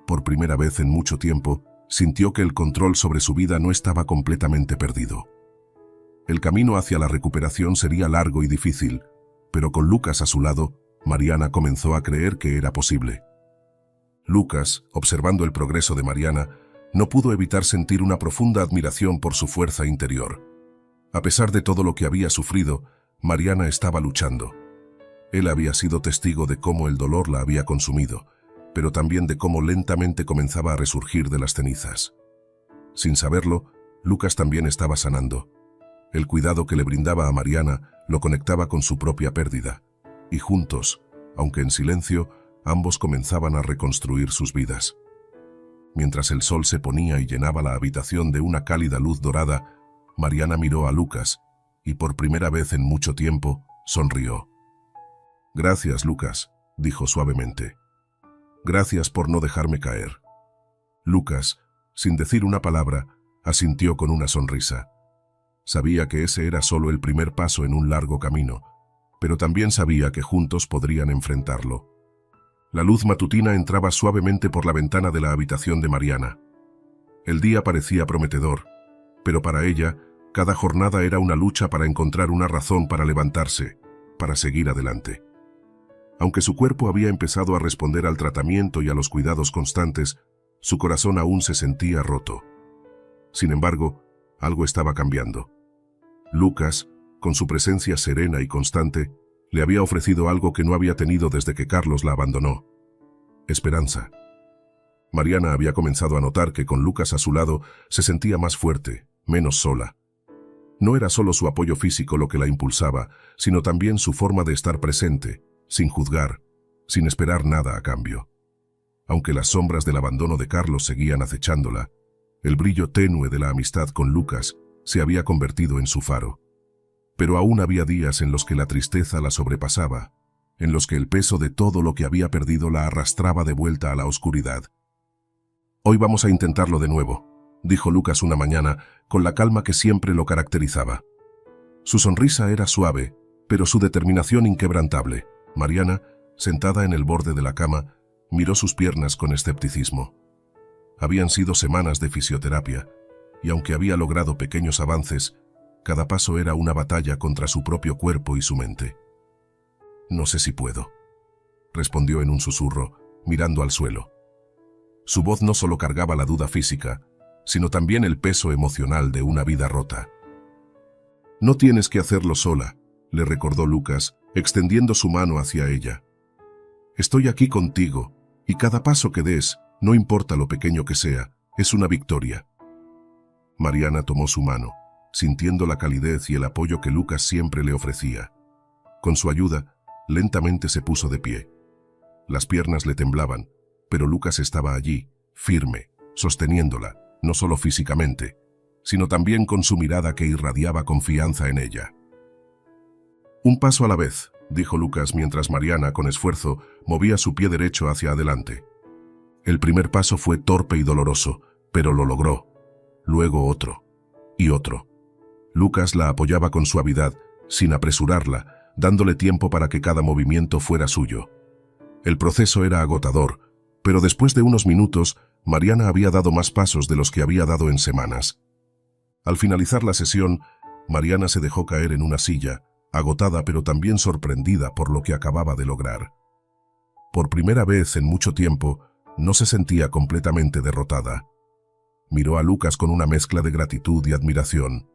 Por primera vez en mucho tiempo, sintió que el control sobre su vida no estaba completamente perdido. El camino hacia la recuperación sería largo y difícil, pero con Lucas a su lado, Mariana comenzó a creer que era posible. Lucas, observando el progreso de Mariana, no pudo evitar sentir una profunda admiración por su fuerza interior. A pesar de todo lo que había sufrido, Mariana estaba luchando. Él había sido testigo de cómo el dolor la había consumido, pero también de cómo lentamente comenzaba a resurgir de las cenizas. Sin saberlo, Lucas también estaba sanando. El cuidado que le brindaba a Mariana lo conectaba con su propia pérdida, y juntos, aunque en silencio, ambos comenzaban a reconstruir sus vidas. Mientras el sol se ponía y llenaba la habitación de una cálida luz dorada, Mariana miró a Lucas, y por primera vez en mucho tiempo, sonrió. «Gracias, Lucas», dijo suavemente. «Gracias por no dejarme caer». Lucas, sin decir una palabra, asintió con una sonrisa. Sabía que ese era solo el primer paso en un largo camino, pero también sabía que juntos podrían enfrentarlo. La luz matutina entraba suavemente por la ventana de la habitación de Mariana. El día parecía prometedor, pero para ella, cada jornada era una lucha para encontrar una razón para levantarse, para seguir adelante. Aunque su cuerpo había empezado a responder al tratamiento y a los cuidados constantes, su corazón aún se sentía roto. Sin embargo, algo estaba cambiando. Lucas, con su presencia serena y constante, le había ofrecido algo que no había tenido desde que Carlos la abandonó: esperanza. Mariana había comenzado a notar que con Lucas a su lado se sentía más fuerte, menos sola. No era solo su apoyo físico lo que la impulsaba, sino también su forma de estar presente, sin juzgar, sin esperar nada a cambio. Aunque las sombras del abandono de Carlos seguían acechándola, el brillo tenue de la amistad con Lucas se había convertido en su faro. Pero aún había días en los que la tristeza la sobrepasaba, en los que el peso de todo lo que había perdido la arrastraba de vuelta a la oscuridad. «Hoy vamos a intentarlo de nuevo», dijo Lucas una mañana, con la calma que siempre lo caracterizaba. Su sonrisa era suave, pero su determinación inquebrantable. Mariana, sentada en el borde de la cama, miró sus piernas con escepticismo. Habían sido semanas de fisioterapia, y aunque había logrado pequeños avances, cada paso era una batalla contra su propio cuerpo y su mente. «No sé si puedo», respondió en un susurro, mirando al suelo. Su voz no solo cargaba la duda física, sino también el peso emocional de una vida rota. «No tienes que hacerlo sola», le recordó Lucas, extendiendo su mano hacia ella. «Estoy aquí contigo, y cada paso que des, no importa lo pequeño que sea, es una victoria». Mariana tomó su mano, sintiendo la calidez y el apoyo que Lucas siempre le ofrecía. Con su ayuda, lentamente se puso de pie. Las piernas le temblaban, pero Lucas estaba allí, firme, sosteniéndola, no solo físicamente, sino también con su mirada que irradiaba confianza en ella. «Un paso a la vez», dijo Lucas mientras Mariana, con esfuerzo, movía su pie derecho hacia adelante. El primer paso fue torpe y doloroso, pero lo logró. Luego otro. Y otro. Lucas la apoyaba con suavidad, sin apresurarla, dándole tiempo para que cada movimiento fuera suyo. El proceso era agotador, pero después de unos minutos, Mariana había dado más pasos de los que había dado en semanas. Al finalizar la sesión, Mariana se dejó caer en una silla, agotada pero también sorprendida por lo que acababa de lograr. Por primera vez en mucho tiempo, no se sentía completamente derrotada. Miró a Lucas con una mezcla de gratitud y admiración.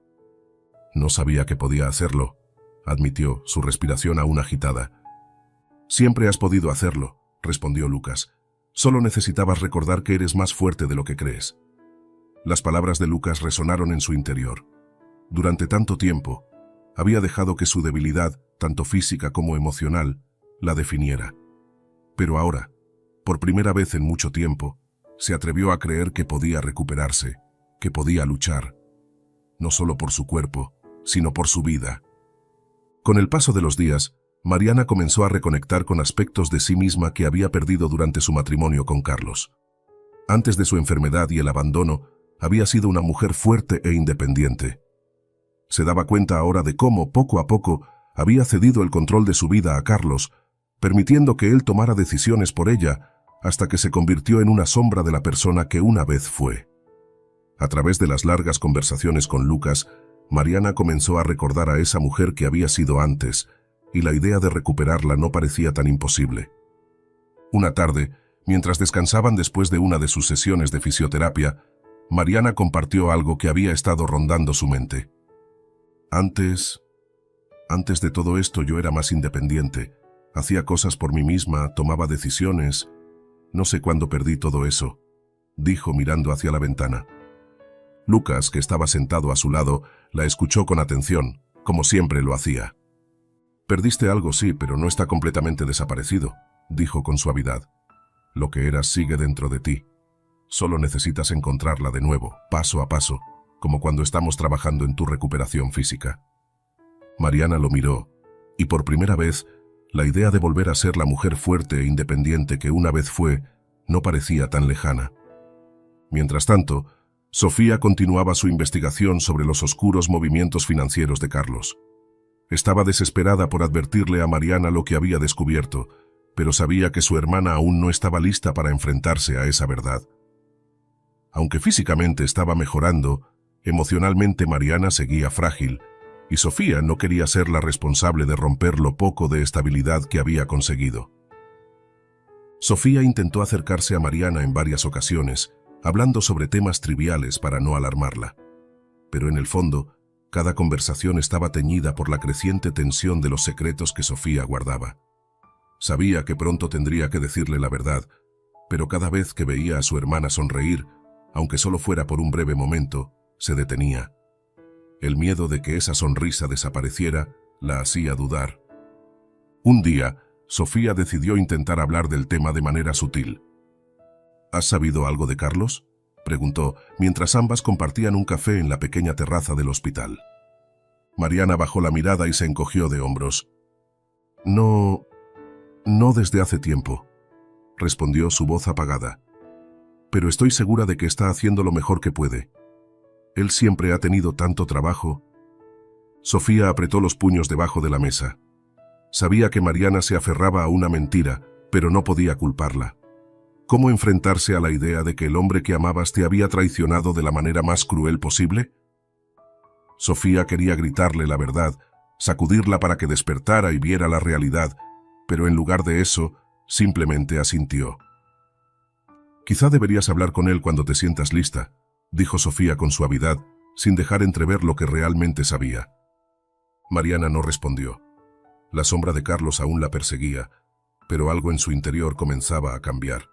«No sabía que podía hacerlo», admitió, su respiración aún agitada. «Siempre has podido hacerlo», respondió Lucas. «Solo necesitabas recordar que eres más fuerte de lo que crees». Las palabras de Lucas resonaron en su interior. Durante tanto tiempo, había dejado que su debilidad, tanto física como emocional, la definiera. Pero ahora, por primera vez en mucho tiempo, se atrevió a creer que podía recuperarse, que podía luchar, no solo por su cuerpo, sino por su vida. Con el paso de los días, Mariana comenzó a reconectar con aspectos de sí misma que había perdido durante su matrimonio con Carlos. Antes de su enfermedad y el abandono, había sido una mujer fuerte e independiente. Se daba cuenta ahora de cómo, poco a poco, había cedido el control de su vida a Carlos, permitiendo que él tomara decisiones por ella, hasta que se convirtió en una sombra de la persona que una vez fue. A través de las largas conversaciones con Lucas, Mariana comenzó a recordar a esa mujer que había sido antes, y la idea de recuperarla no parecía tan imposible. Una tarde, mientras descansaban después de una de sus sesiones de fisioterapia, Mariana compartió algo que había estado rondando su mente. Antes de todo esto yo era más independiente, hacía cosas por mí misma, tomaba decisiones. No sé cuándo perdí todo eso, dijo mirando hacia la ventana. Lucas, que estaba sentado a su lado, la escuchó con atención, como siempre lo hacía. «Perdiste algo, sí, pero no está completamente desaparecido», dijo con suavidad. «Lo que eras sigue dentro de ti. Solo necesitas encontrarla de nuevo, paso a paso, como cuando estamos trabajando en tu recuperación física». Mariana lo miró, y por primera vez, la idea de volver a ser la mujer fuerte e independiente que una vez fue, no parecía tan lejana. Mientras tanto, Sofía continuaba su investigación sobre los oscuros movimientos financieros de Carlos. Estaba desesperada por advertirle a Mariana lo que había descubierto, pero sabía que su hermana aún no estaba lista para enfrentarse a esa verdad. Aunque físicamente estaba mejorando, emocionalmente Mariana seguía frágil, y Sofía no quería ser la responsable de romper lo poco de estabilidad que había conseguido. Sofía intentó acercarse a Mariana en varias ocasiones, hablando sobre temas triviales para no alarmarla. Pero en el fondo, cada conversación estaba teñida por la creciente tensión de los secretos que Sofía guardaba. Sabía que pronto tendría que decirle la verdad, pero cada vez que veía a su hermana sonreír, aunque solo fuera por un breve momento, se detenía. El miedo de que esa sonrisa desapareciera la hacía dudar. Un día, Sofía decidió intentar hablar del tema de manera sutil. «¿Has sabido algo de Carlos?», preguntó, mientras ambas compartían un café en la pequeña terraza del hospital. Mariana bajó la mirada y se encogió de hombros. No desde hace tiempo», respondió su voz apagada. «Pero estoy segura de que está haciendo lo mejor que puede. Él siempre ha tenido tanto trabajo». Sofía apretó los puños debajo de la mesa. Sabía que Mariana se aferraba a una mentira, pero no podía culparla. ¿Cómo enfrentarse a la idea de que el hombre que amabas te había traicionado de la manera más cruel posible? Sofía quería gritarle la verdad, sacudirla para que despertara y viera la realidad, pero en lugar de eso, simplemente asintió. «Quizá deberías hablar con él cuando te sientas lista», dijo Sofía con suavidad, sin dejar entrever lo que realmente sabía. Mariana no respondió. La sombra de Carlos aún la perseguía, pero algo en su interior comenzaba a cambiar.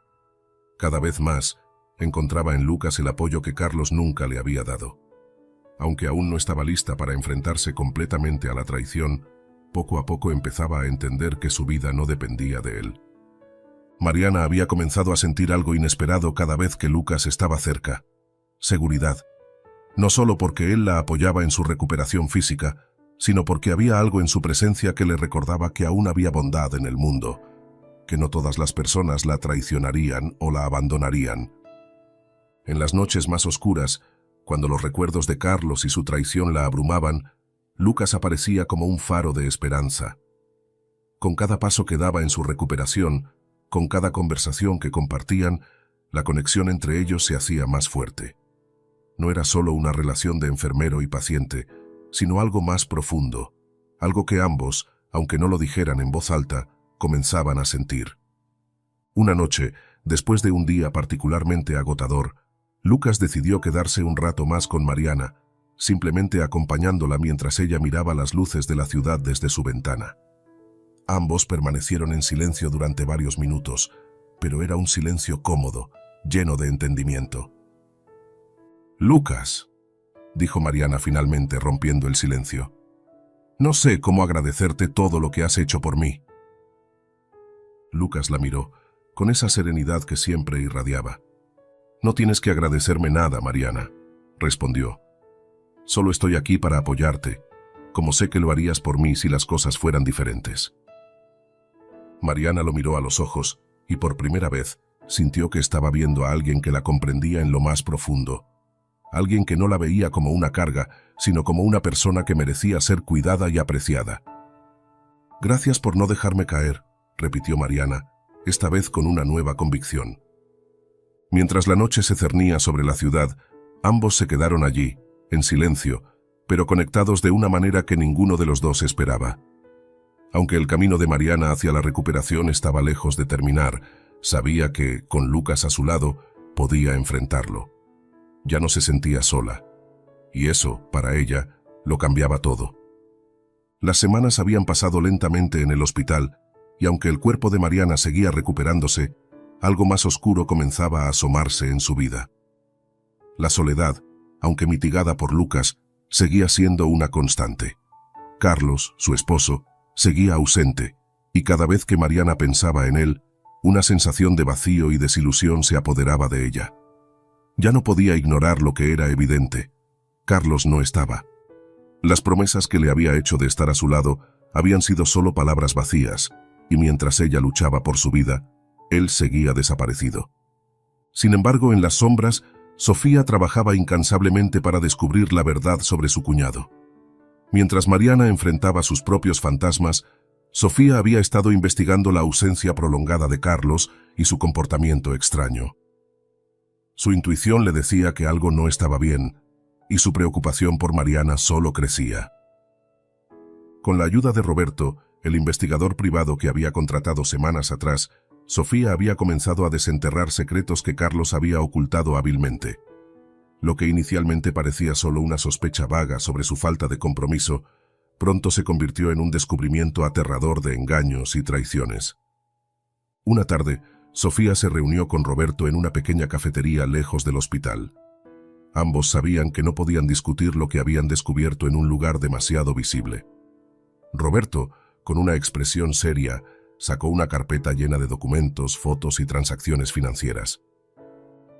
Cada vez más, encontraba en Lucas el apoyo que Carlos nunca le había dado. Aunque aún no estaba lista para enfrentarse completamente a la traición, poco a poco empezaba a entender que su vida no dependía de él. Mariana había comenzado a sentir algo inesperado cada vez que Lucas estaba cerca. Seguridad. no solo porque él la apoyaba en su recuperación física, sino porque había algo en su presencia que le recordaba que aún había bondad en el mundo, que no todas las personas la traicionarían o la abandonarían. En las noches más oscuras, cuando los recuerdos de Carlos y su traición la abrumaban, Lucas aparecía como un faro de esperanza. Con cada paso que daba en su recuperación, con cada conversación que compartían, la conexión entre ellos se hacía más fuerte. No era solo una relación de enfermero y paciente, sino algo más profundo, algo que ambos, aunque no lo dijeran en voz alta, comenzaban a sentir. Una noche, después de un día particularmente agotador, Lucas decidió quedarse un rato más con Mariana, simplemente acompañándola mientras ella miraba las luces de la ciudad desde su ventana. Ambos permanecieron en silencio durante varios minutos, pero era un silencio cómodo, lleno de entendimiento. «Lucas», dijo Mariana finalmente rompiendo el silencio, «no sé cómo agradecerte todo lo que has hecho por mí». Lucas la miró, con esa serenidad que siempre irradiaba. «No tienes que agradecerme nada, Mariana», respondió. «Solo estoy aquí para apoyarte, como sé que lo harías por mí si las cosas fueran diferentes». Mariana lo miró a los ojos y por primera vez sintió que estaba viendo a alguien que la comprendía en lo más profundo. Alguien que no la veía como una carga, sino como una persona que merecía ser cuidada y apreciada. «Gracias por no dejarme caer», repitió Mariana, esta vez con una nueva convicción. Mientras la noche se cernía sobre la ciudad, ambos se quedaron allí, en silencio, pero conectados de una manera que ninguno de los dos esperaba. Aunque el camino de Mariana hacia la recuperación estaba lejos de terminar, sabía que, con Lucas a su lado, podía enfrentarlo. Ya no se sentía sola, y eso, para ella, lo cambiaba todo. Las semanas habían pasado lentamente en el hospital, y aunque el cuerpo de Mariana seguía recuperándose, algo más oscuro comenzaba a asomarse en su vida. La soledad, aunque mitigada por Lucas, seguía siendo una constante. Carlos, su esposo, seguía ausente, y cada vez que Mariana pensaba en él, una sensación de vacío y desilusión se apoderaba de ella. Ya no podía ignorar lo que era evidente. Carlos no estaba. Las promesas que le había hecho de estar a su lado habían sido solo palabras vacías, y mientras ella luchaba por su vida, él seguía desaparecido. Sin embargo, en las sombras, Sofía trabajaba incansablemente para descubrir la verdad sobre su cuñado. Mientras Mariana enfrentaba sus propios fantasmas, Sofía había estado investigando la ausencia prolongada de Carlos y su comportamiento extraño. Su intuición le decía que algo no estaba bien, y su preocupación por Mariana solo crecía. Con la ayuda de Roberto, el investigador privado que había contratado semanas atrás, Sofía había comenzado a desenterrar secretos que Carlos había ocultado hábilmente. Lo que inicialmente parecía solo una sospecha vaga sobre su falta de compromiso, pronto se convirtió en un descubrimiento aterrador de engaños y traiciones. Una tarde, Sofía se reunió con Roberto en una pequeña cafetería lejos del hospital. Ambos sabían que no podían discutir lo que habían descubierto en un lugar demasiado visible. Roberto, con una expresión seria, sacó una carpeta llena de documentos, fotos y transacciones financieras.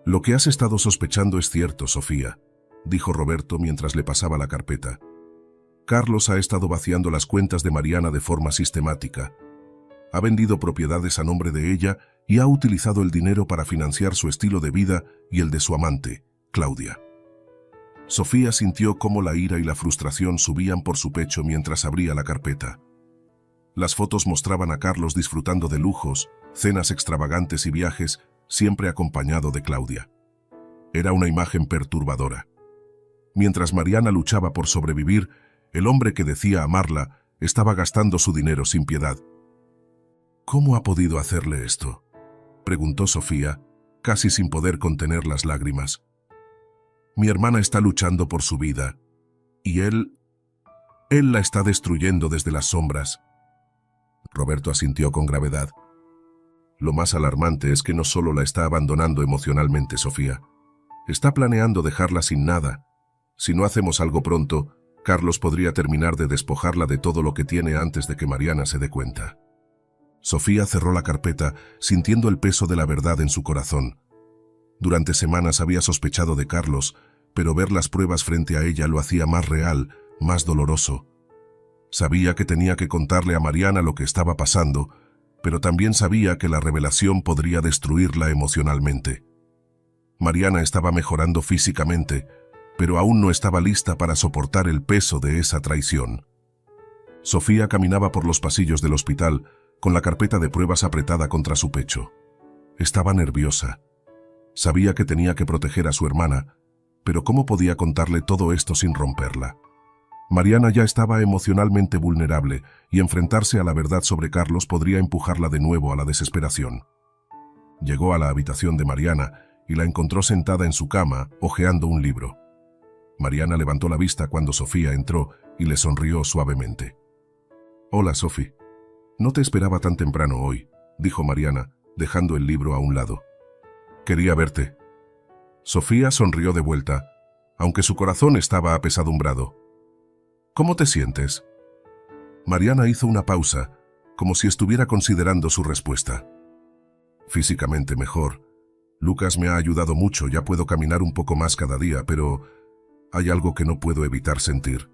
«Lo que has estado sospechando es cierto, Sofía», dijo Roberto mientras le pasaba la carpeta. «Carlos ha estado vaciando las cuentas de Mariana de forma sistemática. Ha vendido propiedades a nombre de ella y ha utilizado el dinero para financiar su estilo de vida y el de su amante, Claudia». Sofía sintió cómo la ira y la frustración subían por su pecho mientras abría la carpeta. Las fotos mostraban a Carlos disfrutando de lujos, cenas extravagantes y viajes, siempre acompañado de Claudia. Era una imagen perturbadora. Mientras Mariana luchaba por sobrevivir, el hombre que decía amarla estaba gastando su dinero sin piedad. «¿Cómo ha podido hacerle esto?», preguntó Sofía, casi sin poder contener las lágrimas. «Mi hermana está luchando por su vida, y él la está destruyendo desde las sombras». Roberto asintió con gravedad. «Lo más alarmante es que no solo la está abandonando emocionalmente, Sofía. Está planeando dejarla sin nada. Si no hacemos algo pronto, Carlos podría terminar de despojarla de todo lo que tiene antes de que Mariana se dé cuenta». Sofía cerró la carpeta, sintiendo el peso de la verdad en su corazón. Durante semanas había sospechado de Carlos, pero ver las pruebas frente a ella lo hacía más real, más doloroso. Sabía que tenía que contarle a Mariana lo que estaba pasando, pero también sabía que la revelación podría destruirla emocionalmente. Mariana estaba mejorando físicamente, pero aún no estaba lista para soportar el peso de esa traición. Sofía caminaba por los pasillos del hospital, con la carpeta de pruebas apretada contra su pecho. Estaba nerviosa. Sabía que tenía que proteger a su hermana, pero ¿cómo podía contarle todo esto sin romperla? Mariana ya estaba emocionalmente vulnerable y enfrentarse a la verdad sobre Carlos podría empujarla de nuevo a la desesperación. Llegó a la habitación de Mariana y la encontró sentada en su cama, hojeando un libro. Mariana levantó la vista cuando Sofía entró y le sonrió suavemente. «Hola, Sofi. No te esperaba tan temprano hoy», dijo Mariana, dejando el libro a un lado. «Quería verte». Sofía sonrió de vuelta, aunque su corazón estaba apesadumbrado. «¿Cómo te sientes?». Mariana hizo una pausa, como si estuviera considerando su respuesta. «Físicamente mejor. Lucas me ha ayudado mucho, ya puedo caminar un poco más cada día, pero hay algo que no puedo evitar sentir».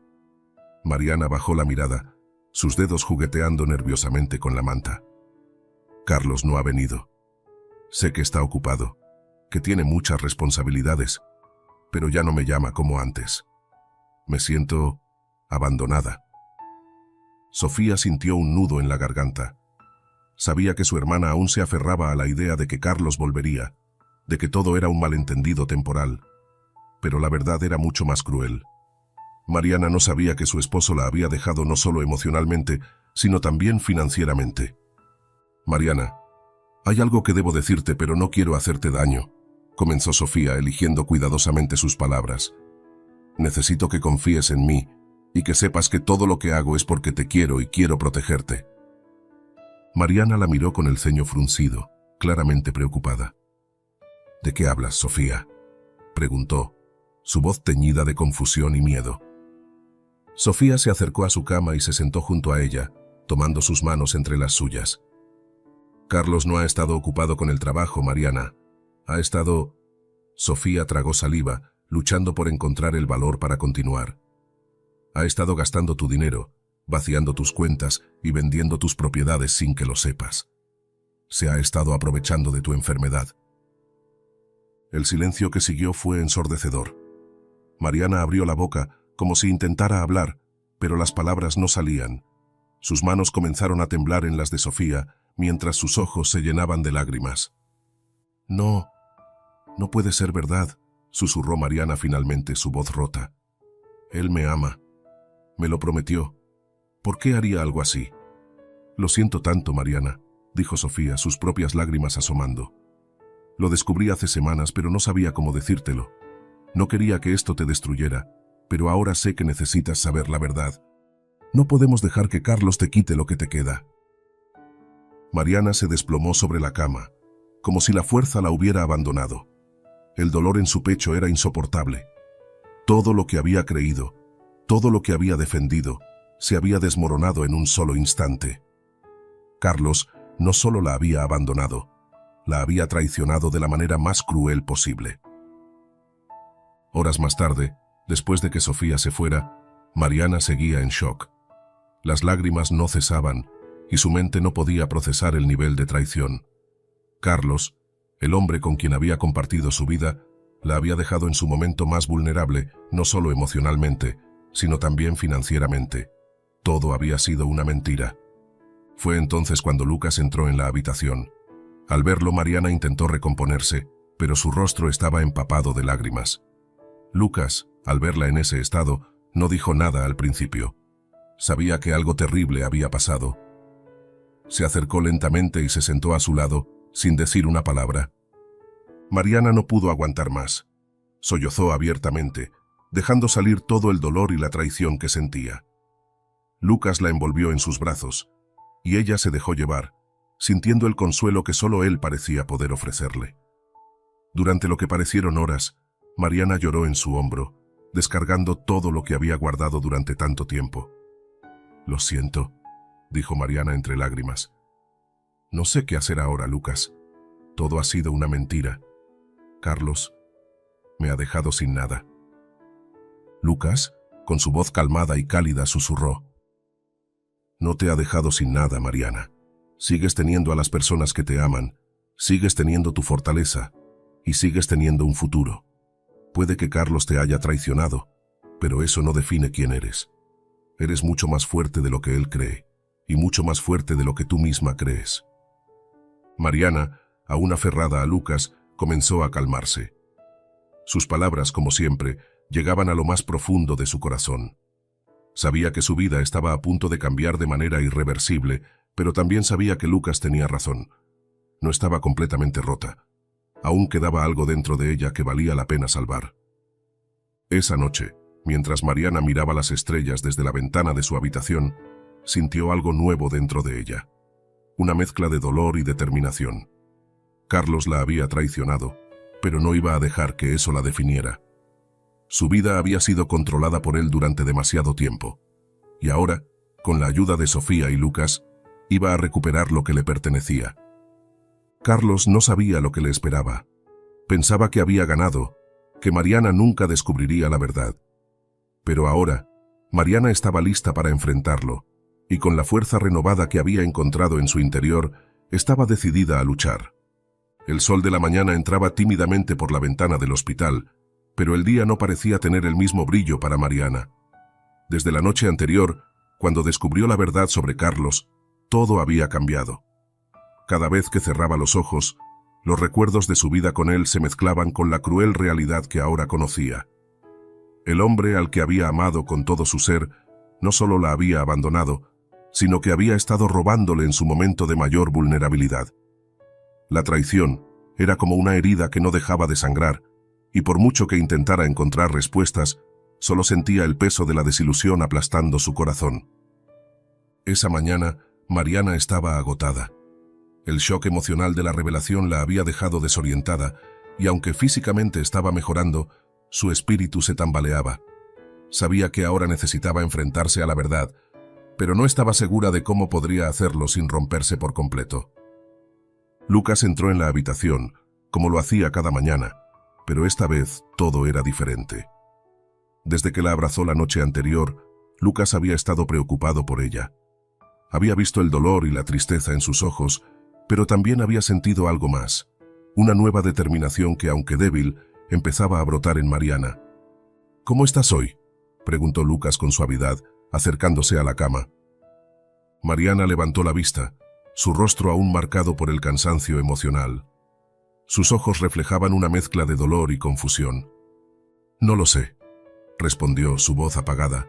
Mariana bajó la mirada, sus dedos jugueteando nerviosamente con la manta. «Carlos no ha venido. Sé que está ocupado, que tiene muchas responsabilidades, pero ya no me llama como antes. Me siento abandonada». Sofía sintió un nudo en la garganta. Sabía que su hermana aún se aferraba a la idea de que Carlos volvería, de que todo era un malentendido temporal, pero la verdad era mucho más cruel. Mariana no sabía que su esposo la había dejado no solo emocionalmente, sino también financieramente. «Mariana, hay algo que debo decirte, pero no quiero hacerte daño», comenzó Sofía, eligiendo cuidadosamente sus palabras. «Necesito que confíes en mí y que sepas que todo lo que hago es porque te quiero y quiero protegerte». Mariana la miró con el ceño fruncido, claramente preocupada. «¿De qué hablas, Sofía?», preguntó, su voz teñida de confusión y miedo. Sofía se acercó a su cama y se sentó junto a ella, tomando sus manos entre las suyas. «Carlos no ha estado ocupado con el trabajo, Mariana. Ha estado...». Sofía tragó saliva, luchando por encontrar el valor para continuar. «Ha estado gastando tu dinero, vaciando tus cuentas y vendiendo tus propiedades sin que lo sepas. Se ha estado aprovechando de tu enfermedad». El silencio que siguió fue ensordecedor. Mariana abrió la boca, como si intentara hablar, pero las palabras no salían. Sus manos comenzaron a temblar en las de Sofía, mientras sus ojos se llenaban de lágrimas. «No, no puede ser verdad», susurró Mariana finalmente, su voz rota. «Él me ama. Me lo prometió. ¿Por qué haría algo así?». «Lo siento tanto, Mariana», dijo Sofía, sus propias lágrimas asomando. «Lo descubrí hace semanas, pero no sabía cómo decírtelo. No quería que esto te destruyera, pero ahora sé que necesitas saber la verdad. No podemos dejar que Carlos te quite lo que te queda». Mariana se desplomó sobre la cama, como si la fuerza la hubiera abandonado. El dolor en su pecho era insoportable. Todo lo que había creído, todo lo que había defendido, se había desmoronado en un solo instante. Carlos no solo la había abandonado, la había traicionado de la manera más cruel posible. Horas más tarde, después de que Sofía se fuera, Mariana seguía en shock. Las lágrimas no cesaban y su mente no podía procesar el nivel de traición. Carlos, el hombre con quien había compartido su vida, la había dejado en su momento más vulnerable, no solo emocionalmente, sino también financieramente. Todo había sido una mentira. Fue entonces cuando Lucas entró en la habitación. Al verlo, Mariana intentó recomponerse, pero su rostro estaba empapado de lágrimas. Lucas, al verla en ese estado, no dijo nada al principio. Sabía que algo terrible había pasado. Se acercó lentamente y se sentó a su lado, sin decir una palabra. Mariana no pudo aguantar más. Sollozó abiertamente, dejando salir todo el dolor y la traición que sentía. Lucas la envolvió en sus brazos, y ella se dejó llevar, sintiendo el consuelo que solo él parecía poder ofrecerle. Durante lo que parecieron horas, Mariana lloró en su hombro, descargando todo lo que había guardado durante tanto tiempo. «Lo siento», dijo Mariana entre lágrimas. «No sé qué hacer ahora, Lucas. Todo ha sido una mentira. Carlos me ha dejado sin nada». Lucas, con su voz calmada y cálida, susurró. No te ha dejado sin nada, Mariana. Sigues teniendo a las personas que te aman, sigues teniendo tu fortaleza y sigues teniendo un futuro. Puede que Carlos te haya traicionado, pero eso no define quién eres. Eres mucho más fuerte de lo que él cree y mucho más fuerte de lo que tú misma crees. Mariana, aún aferrada a Lucas, comenzó a calmarse. Sus palabras, como siempre, llegaban a lo más profundo de su corazón. Sabía que su vida estaba a punto de cambiar de manera irreversible, pero también sabía que Lucas tenía razón. No estaba completamente rota. Aún quedaba algo dentro de ella que valía la pena salvar. Esa noche, mientras Mariana miraba las estrellas desde la ventana de su habitación, sintió algo nuevo dentro de ella. Una mezcla de dolor y determinación. Carlos la había traicionado, pero no iba a dejar que eso la definiera. Su vida había sido controlada por él durante demasiado tiempo. Y ahora, con la ayuda de Sofía y Lucas, iba a recuperar lo que le pertenecía. Carlos no sabía lo que le esperaba. Pensaba que había ganado, que Mariana nunca descubriría la verdad. Pero ahora, Mariana estaba lista para enfrentarlo, y con la fuerza renovada que había encontrado en su interior, estaba decidida a luchar. El sol de la mañana entraba tímidamente por la ventana del hospital, pero el día no parecía tener el mismo brillo para Mariana. Desde la noche anterior, cuando descubrió la verdad sobre Carlos, todo había cambiado. Cada vez que cerraba los ojos, los recuerdos de su vida con él se mezclaban con la cruel realidad que ahora conocía. El hombre al que había amado con todo su ser, no solo la había abandonado, sino que había estado robándole en su momento de mayor vulnerabilidad. La traición era como una herida que no dejaba de sangrar, y por mucho que intentara encontrar respuestas, solo sentía el peso de la desilusión aplastando su corazón. Esa mañana, Mariana estaba agotada. El shock emocional de la revelación la había dejado desorientada, y aunque físicamente estaba mejorando, su espíritu se tambaleaba. Sabía que ahora necesitaba enfrentarse a la verdad, pero no estaba segura de cómo podría hacerlo sin romperse por completo. Lucas entró en la habitación, como lo hacía cada mañana, pero esta vez todo era diferente. Desde que la abrazó la noche anterior, Lucas había estado preocupado por ella. Había visto el dolor y la tristeza en sus ojos, pero también había sentido algo más, una nueva determinación que, aunque débil, empezaba a brotar en Mariana. «¿Cómo estás hoy?», preguntó Lucas con suavidad, acercándose a la cama. Mariana levantó la vista, su rostro aún marcado por el cansancio emocional. Sus ojos reflejaban una mezcla de dolor y confusión. «No lo sé», respondió, su voz apagada.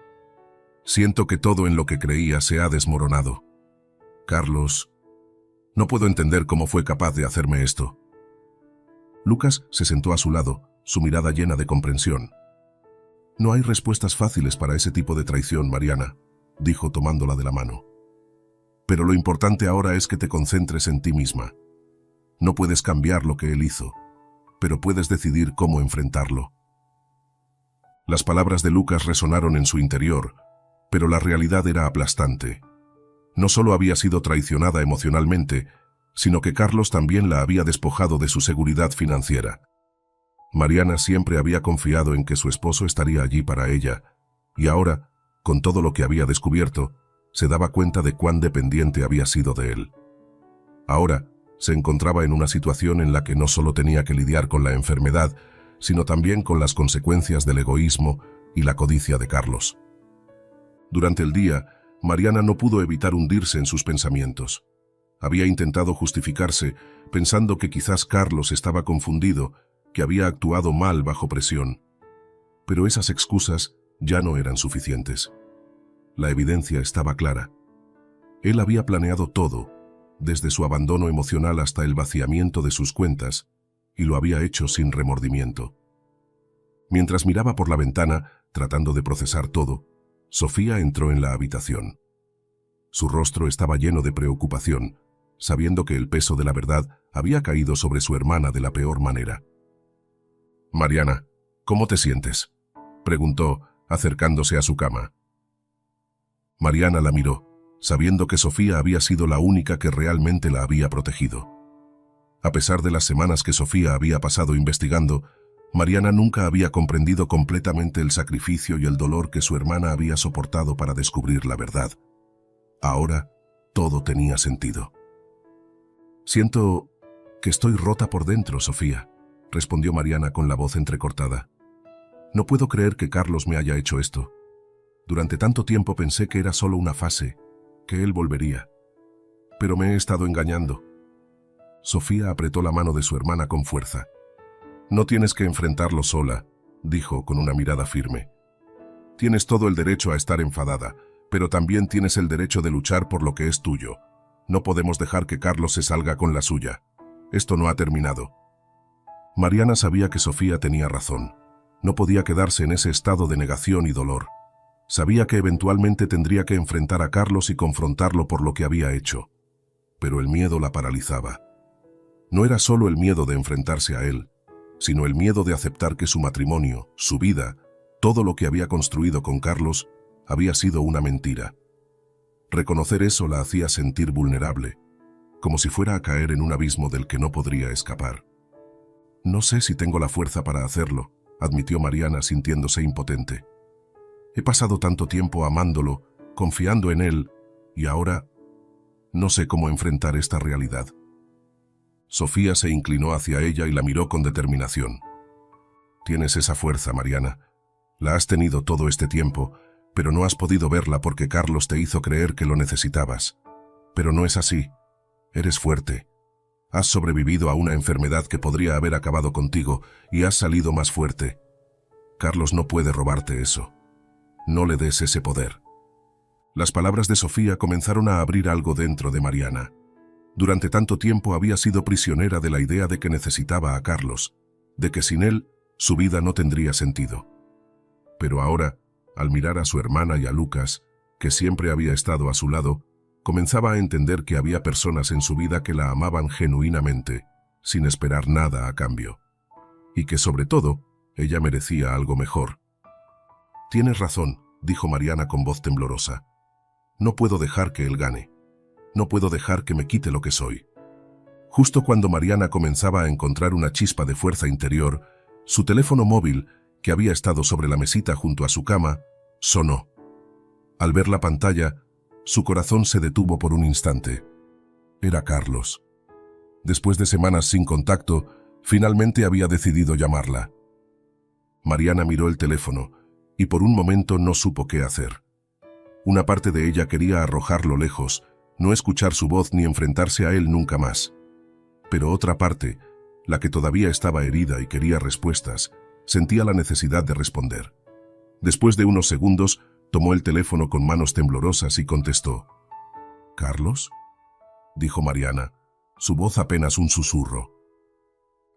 «Siento que todo en lo que creía se ha desmoronado. Carlos, no puedo entender cómo fue capaz de hacerme esto». Lucas se sentó a su lado, su mirada llena de comprensión. «No hay respuestas fáciles para ese tipo de traición, Mariana», dijo tomándola de la mano. «Pero lo importante ahora es que te concentres en ti misma. No puedes cambiar lo que él hizo, pero puedes decidir cómo enfrentarlo». Las palabras de Lucas resonaron en su interior, pero la realidad era aplastante. No solo había sido traicionada emocionalmente, sino que Carlos también la había despojado de su seguridad financiera. Mariana siempre había confiado en que su esposo estaría allí para ella, y ahora, con todo lo que había descubierto, se daba cuenta de cuán dependiente había sido de él. Ahora, se encontraba en una situación en la que no solo tenía que lidiar con la enfermedad, sino también con las consecuencias del egoísmo y la codicia de Carlos. Durante el día, Mariana no pudo evitar hundirse en sus pensamientos. Había intentado justificarse, pensando que quizás Carlos estaba confundido, que había actuado mal bajo presión. Pero esas excusas ya no eran suficientes. La evidencia estaba clara. Él había planeado todo, desde su abandono emocional hasta el vaciamiento de sus cuentas, y lo había hecho sin remordimiento. Mientras miraba por la ventana, tratando de procesar todo, Sofía entró en la habitación. Su rostro estaba lleno de preocupación, sabiendo que el peso de la verdad había caído sobre su hermana de la peor manera. «Mariana, ¿cómo te sientes?», preguntó, acercándose a su cama. Mariana la miró, sabiendo que Sofía había sido la única que realmente la había protegido. A pesar de las semanas que Sofía había pasado investigando, Mariana nunca había comprendido completamente el sacrificio y el dolor que su hermana había soportado para descubrir la verdad. Ahora, todo tenía sentido. «Siento que estoy rota por dentro, Sofía», respondió Mariana con la voz entrecortada. «No puedo creer que Carlos me haya hecho esto. Durante tanto tiempo pensé que era solo una fase, que él volvería. Pero me he estado engañando». Sofía apretó la mano de su hermana con fuerza. «No tienes que enfrentarlo sola», dijo con una mirada firme. «Tienes todo el derecho a estar enfadada, pero también tienes el derecho de luchar por lo que es tuyo. No podemos dejar que Carlos se salga con la suya. Esto no ha terminado». Mariana sabía que Sofía tenía razón. No podía quedarse en ese estado de negación y dolor. Sabía que eventualmente tendría que enfrentar a Carlos y confrontarlo por lo que había hecho. Pero el miedo la paralizaba. No era solo el miedo de enfrentarse a él, sino el miedo de aceptar que su matrimonio, su vida, todo lo que había construido con Carlos, había sido una mentira. Reconocer eso la hacía sentir vulnerable, como si fuera a caer en un abismo del que no podría escapar. «No sé si tengo la fuerza para hacerlo», admitió Mariana sintiéndose impotente. «He pasado tanto tiempo amándolo, confiando en él, y ahora no sé cómo enfrentar esta realidad». Sofía se inclinó hacia ella y la miró con determinación. «Tienes esa fuerza, Mariana. La has tenido todo este tiempo, pero no has podido verla porque Carlos te hizo creer que lo necesitabas. Pero no es así. Eres fuerte. Has sobrevivido a una enfermedad que podría haber acabado contigo y has salido más fuerte. Carlos no puede robarte eso. No le des ese poder». Las palabras de Sofía comenzaron a abrir algo dentro de Mariana. Durante tanto tiempo había sido prisionera de la idea de que necesitaba a Carlos, de que sin él su vida no tendría sentido. Pero ahora, al mirar a su hermana y a Lucas, que siempre había estado a su lado, comenzaba a entender que había personas en su vida que la amaban genuinamente, sin esperar nada a cambio. Y que sobre todo, ella merecía algo mejor. «Tienes razón», dijo Mariana con voz temblorosa. «No puedo dejar que él gane. No puedo dejar que me quite lo que soy». Justo cuando Mariana comenzaba a encontrar una chispa de fuerza interior, su teléfono móvil, que había estado sobre la mesita junto a su cama, sonó. Al ver la pantalla, su corazón se detuvo por un instante. Era Carlos. Después de semanas sin contacto, finalmente había decidido llamarla. Mariana miró el teléfono y por un momento no supo qué hacer. Una parte de ella quería arrojarlo lejos, no escuchar su voz ni enfrentarse a él nunca más. Pero otra parte, la que todavía estaba herida y quería respuestas, sentía la necesidad de responder. Después de unos segundos, tomó el teléfono con manos temblorosas y contestó. «¿Carlos?», dijo Mariana, su voz apenas un susurro.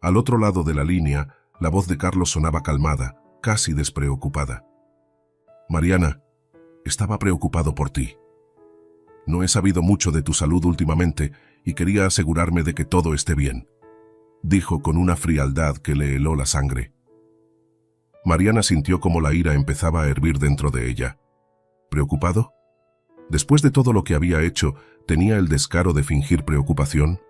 Al otro lado de la línea, la voz de Carlos sonaba calmada, casi despreocupada. «Mariana, estaba preocupado por ti. No he sabido mucho de tu salud últimamente y quería asegurarme de que todo esté bien», dijo con una frialdad que le heló la sangre. Mariana sintió como la ira empezaba a hervir dentro de ella. ¿Preocupado? Después de todo lo que había hecho, ¿tenía el descaro de fingir preocupación?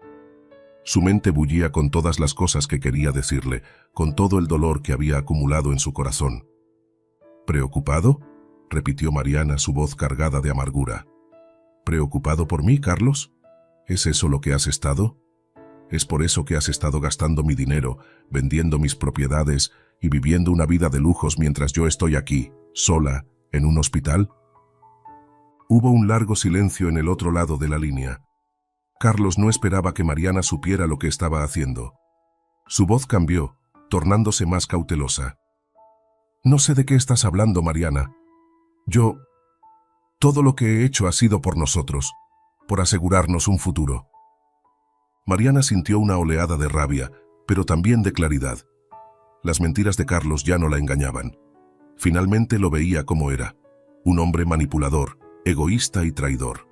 Su mente bullía con todas las cosas que quería decirle, con todo el dolor que había acumulado en su corazón. «¿Preocupado?», repitió Mariana, su voz cargada de amargura. «¿Preocupado por mí, Carlos? ¿Es eso lo que has estado? ¿Es por eso que has estado gastando mi dinero, vendiendo mis propiedades y viviendo una vida de lujos mientras yo estoy aquí, sola, en un hospital?» Hubo un largo silencio en el otro lado de la línea. Carlos no esperaba que Mariana supiera lo que estaba haciendo. Su voz cambió, tornándose más cautelosa. «No sé de qué estás hablando, Mariana. Todo lo que he hecho ha sido por nosotros, por asegurarnos un futuro». Mariana sintió una oleada de rabia, pero también de claridad. Las mentiras de Carlos ya no la engañaban. Finalmente lo veía como era, un hombre manipulador, egoísta y traidor.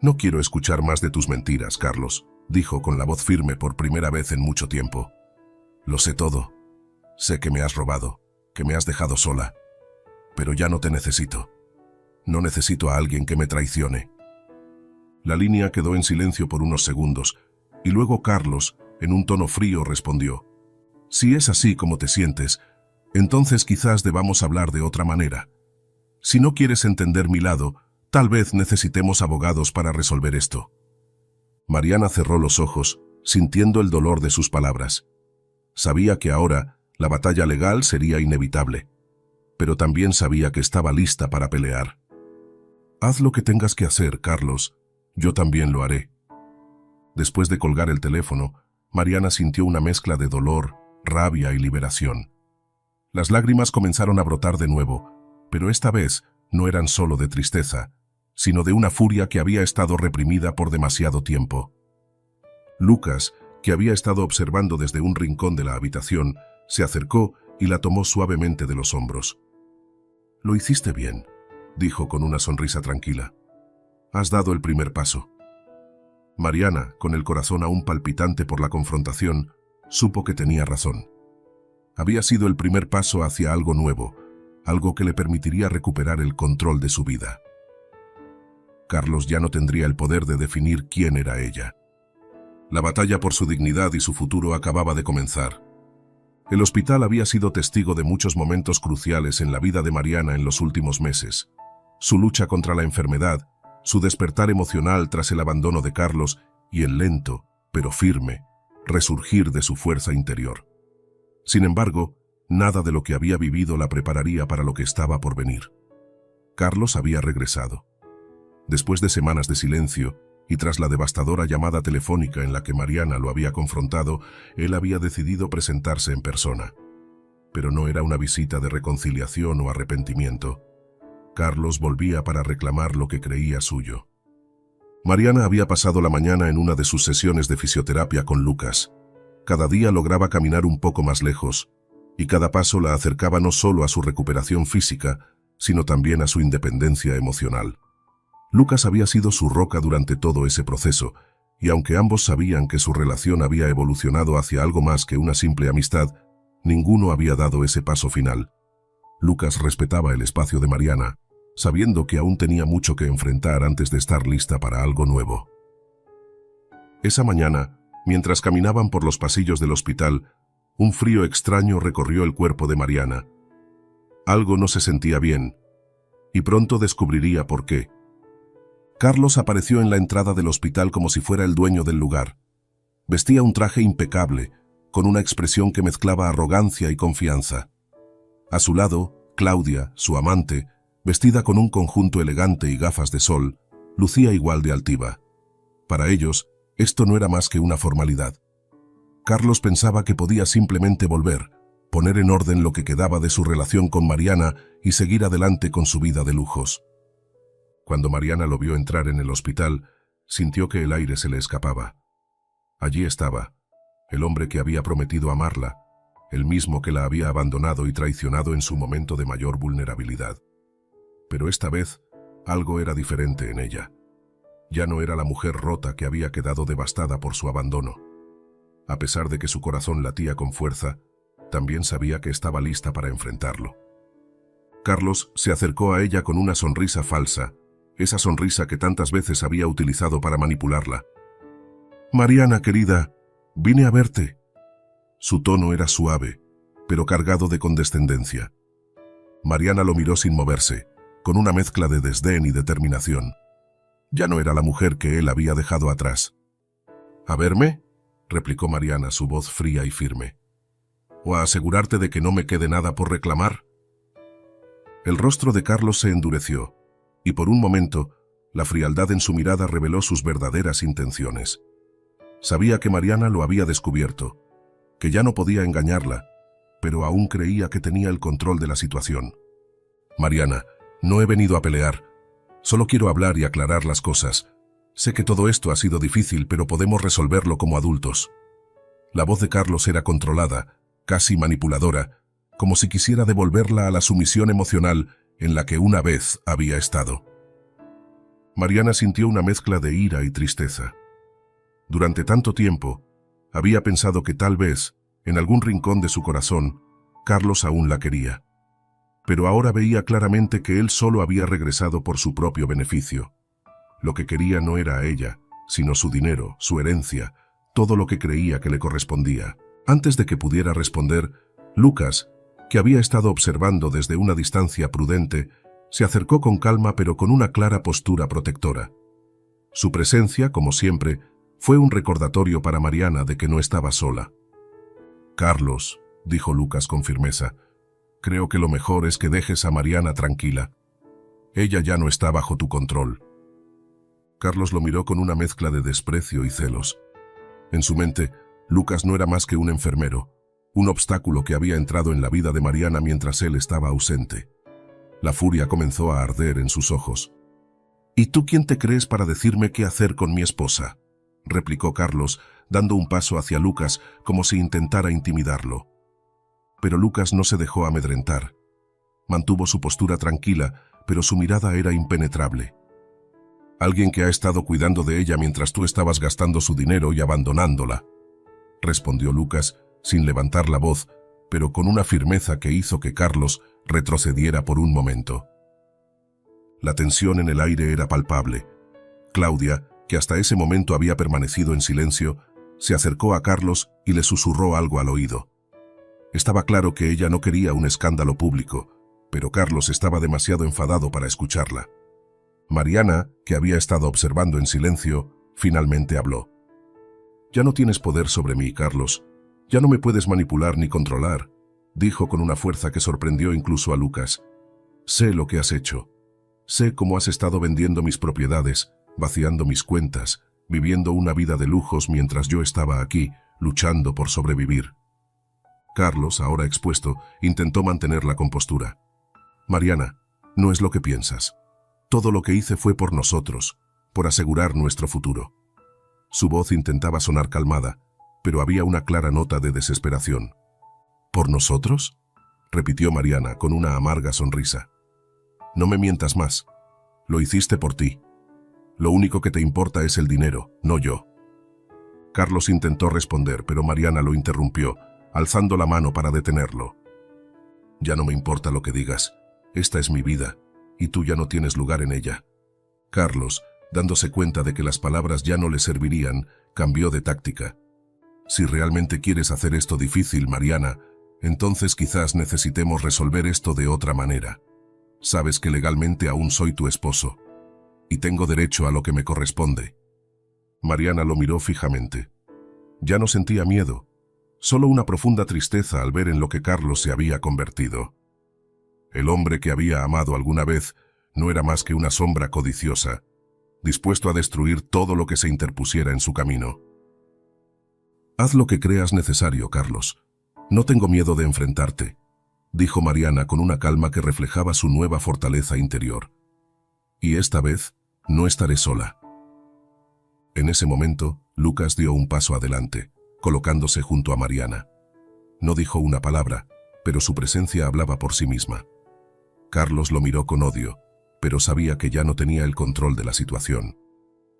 «No quiero escuchar más de tus mentiras, Carlos», dijo con la voz firme por primera vez en mucho tiempo. «Lo sé todo. Sé que me has robado, que me has dejado sola. Pero ya no te necesito. No necesito a alguien que me traicione». La línea quedó en silencio por unos segundos, y luego Carlos, en un tono frío, respondió. Si es así como te sientes, entonces quizás debamos hablar de otra manera. Si no quieres entender mi lado, tal vez necesitemos abogados para resolver esto. Mariana cerró los ojos, sintiendo el dolor de sus palabras. Sabía que ahora la batalla legal sería inevitable, pero también sabía que estaba lista para pelear. Haz lo que tengas que hacer, Carlos. Yo también lo haré. Después de colgar el teléfono, Mariana sintió una mezcla de dolor, rabia y liberación. Las lágrimas comenzaron a brotar de nuevo, pero esta vez no eran solo de tristeza, sino de una furia que había estado reprimida por demasiado tiempo. Lucas, que había estado observando desde un rincón de la habitación, se acercó y la tomó suavemente de los hombros. «Lo hiciste bien», dijo con una sonrisa tranquila. «Has dado el primer paso». Mariana, con el corazón aún palpitante por la confrontación, supo que tenía razón. Había sido el primer paso hacia algo nuevo, algo que le permitiría recuperar el control de su vida. Carlos ya no tendría el poder de definir quién era ella. La batalla por su dignidad y su futuro acababa de comenzar. El hospital había sido testigo de muchos momentos cruciales en la vida de Mariana en los últimos meses. Su lucha contra la enfermedad, su despertar emocional tras el abandono de Carlos y el lento, pero firme, resurgir de su fuerza interior. Sin embargo, nada de lo que había vivido la prepararía para lo que estaba por venir. Carlos había regresado. Después de semanas de silencio, y tras la devastadora llamada telefónica en la que Mariana lo había confrontado, él había decidido presentarse en persona. Pero no era una visita de reconciliación o arrepentimiento. Carlos volvía para reclamar lo que creía suyo. Mariana había pasado la mañana en una de sus sesiones de fisioterapia con Lucas. Cada día lograba caminar un poco más lejos, y cada paso la acercaba no solo a su recuperación física, sino también a su independencia emocional. Lucas había sido su roca durante todo ese proceso, y aunque ambos sabían que su relación había evolucionado hacia algo más que una simple amistad, ninguno había dado ese paso final. Lucas respetaba el espacio de Mariana, sabiendo que aún tenía mucho que enfrentar antes de estar lista para algo nuevo. Esa mañana, mientras caminaban por los pasillos del hospital, un frío extraño recorrió el cuerpo de Mariana. Algo no se sentía bien, y pronto descubriría por qué. Carlos apareció en la entrada del hospital como si fuera el dueño del lugar. Vestía un traje impecable, con una expresión que mezclaba arrogancia y confianza. A su lado, Claudia, su amante, vestida con un conjunto elegante y gafas de sol, lucía igual de altiva. Para ellos, esto no era más que una formalidad. Carlos pensaba que podía simplemente volver, poner en orden lo que quedaba de su relación con Mariana y seguir adelante con su vida de lujos. Cuando Mariana lo vio entrar en el hospital, sintió que el aire se le escapaba. Allí estaba, el hombre que había prometido amarla, el mismo que la había abandonado y traicionado en su momento de mayor vulnerabilidad. Pero esta vez, algo era diferente en ella. Ya no era la mujer rota que había quedado devastada por su abandono. A pesar de que su corazón latía con fuerza, también sabía que estaba lista para enfrentarlo. Carlos se acercó a ella con una sonrisa falsa, esa sonrisa que tantas veces había utilizado para manipularla. «Mariana, querida, vine a verte». Su tono era suave, pero cargado de condescendencia. Mariana lo miró sin moverse, con una mezcla de desdén y determinación. Ya no era la mujer que él había dejado atrás. «¿A verme?», replicó Mariana, su voz fría y firme. «¿O a asegurarte de que no me quede nada por reclamar?». El rostro de Carlos se endureció, y por un momento, la frialdad en su mirada reveló sus verdaderas intenciones. Sabía que Mariana lo había descubierto, que ya no podía engañarla, pero aún creía que tenía el control de la situación. «Mariana, no he venido a pelear. Solo quiero hablar y aclarar las cosas. Sé que todo esto ha sido difícil, pero podemos resolverlo como adultos». La voz de Carlos era controlada, casi manipuladora, como si quisiera devolverla a la sumisión emocional en la que una vez había estado. Mariana sintió una mezcla de ira y tristeza. Durante tanto tiempo, había pensado que tal vez, en algún rincón de su corazón, Carlos aún la quería. Pero ahora veía claramente que él solo había regresado por su propio beneficio. Lo que quería no era a ella, sino su dinero, su herencia, todo lo que creía que le correspondía. Antes de que pudiera responder, Lucas, que había estado observando desde una distancia prudente, se acercó con calma pero con una clara postura protectora. Su presencia, como siempre, fue un recordatorio para Mariana de que no estaba sola. «Carlos», dijo Lucas con firmeza, «creo que lo mejor es que dejes a Mariana tranquila. Ella ya no está bajo tu control». Carlos lo miró con una mezcla de desprecio y celos. En su mente, Lucas no era más que un enfermero, un obstáculo que había entrado en la vida de Mariana mientras él estaba ausente. La furia comenzó a arder en sus ojos. «¿Y tú quién te crees para decirme qué hacer con mi esposa?», replicó Carlos, dando un paso hacia Lucas como si intentara intimidarlo. Pero Lucas no se dejó amedrentar. Mantuvo su postura tranquila, pero su mirada era impenetrable. «Alguien que ha estado cuidando de ella mientras tú estabas gastando su dinero y abandonándola», respondió Lucas, sin levantar la voz, pero con una firmeza que hizo que Carlos retrocediera por un momento. La tensión en el aire era palpable. Claudia, que hasta ese momento había permanecido en silencio, se acercó a Carlos y le susurró algo al oído. Estaba claro que ella no quería un escándalo público, pero Carlos estaba demasiado enfadado para escucharla. Mariana, que había estado observando en silencio, finalmente habló. «Ya no tienes poder sobre mí, Carlos. Ya no me puedes manipular ni controlar», dijo con una fuerza que sorprendió incluso a Lucas. «Sé lo que has hecho. Sé cómo has estado vendiendo mis propiedades, vaciando mis cuentas, viviendo una vida de lujos mientras yo estaba aquí, luchando por sobrevivir». Carlos, ahora expuesto, intentó mantener la compostura. «Mariana, no es lo que piensas. Todo lo que hice fue por nosotros, por asegurar nuestro futuro». Su voz intentaba sonar calmada, pero había una clara nota de desesperación. «¿Por nosotros?», repitió Mariana con una amarga sonrisa. «No me mientas más. Lo hiciste por ti. Lo único que te importa es el dinero, no yo». Carlos intentó responder, pero Mariana lo interrumpió, alzando la mano para detenerlo. «Ya no me importa lo que digas. Esta es mi vida, y tú ya no tienes lugar en ella». Carlos, dándose cuenta de que las palabras ya no le servirían, cambió de táctica. «Si realmente quieres hacer esto difícil, Mariana, entonces quizás necesitemos resolver esto de otra manera. Sabes que legalmente aún soy tu esposo, y tengo derecho a lo que me corresponde». Mariana lo miró fijamente. Ya no sentía miedo, solo una profunda tristeza al ver en lo que Carlos se había convertido. El hombre que había amado alguna vez no era más que una sombra codiciosa, dispuesto a destruir todo lo que se interpusiera en su camino. «Haz lo que creas necesario, Carlos. No tengo miedo de enfrentarte», dijo Mariana con una calma que reflejaba su nueva fortaleza interior. «Y esta vez no estaré sola». En ese momento, Lucas dio un paso adelante, colocándose junto a Mariana. No dijo una palabra, pero su presencia hablaba por sí misma. Carlos lo miró con odio, pero sabía que ya no tenía el control de la situación.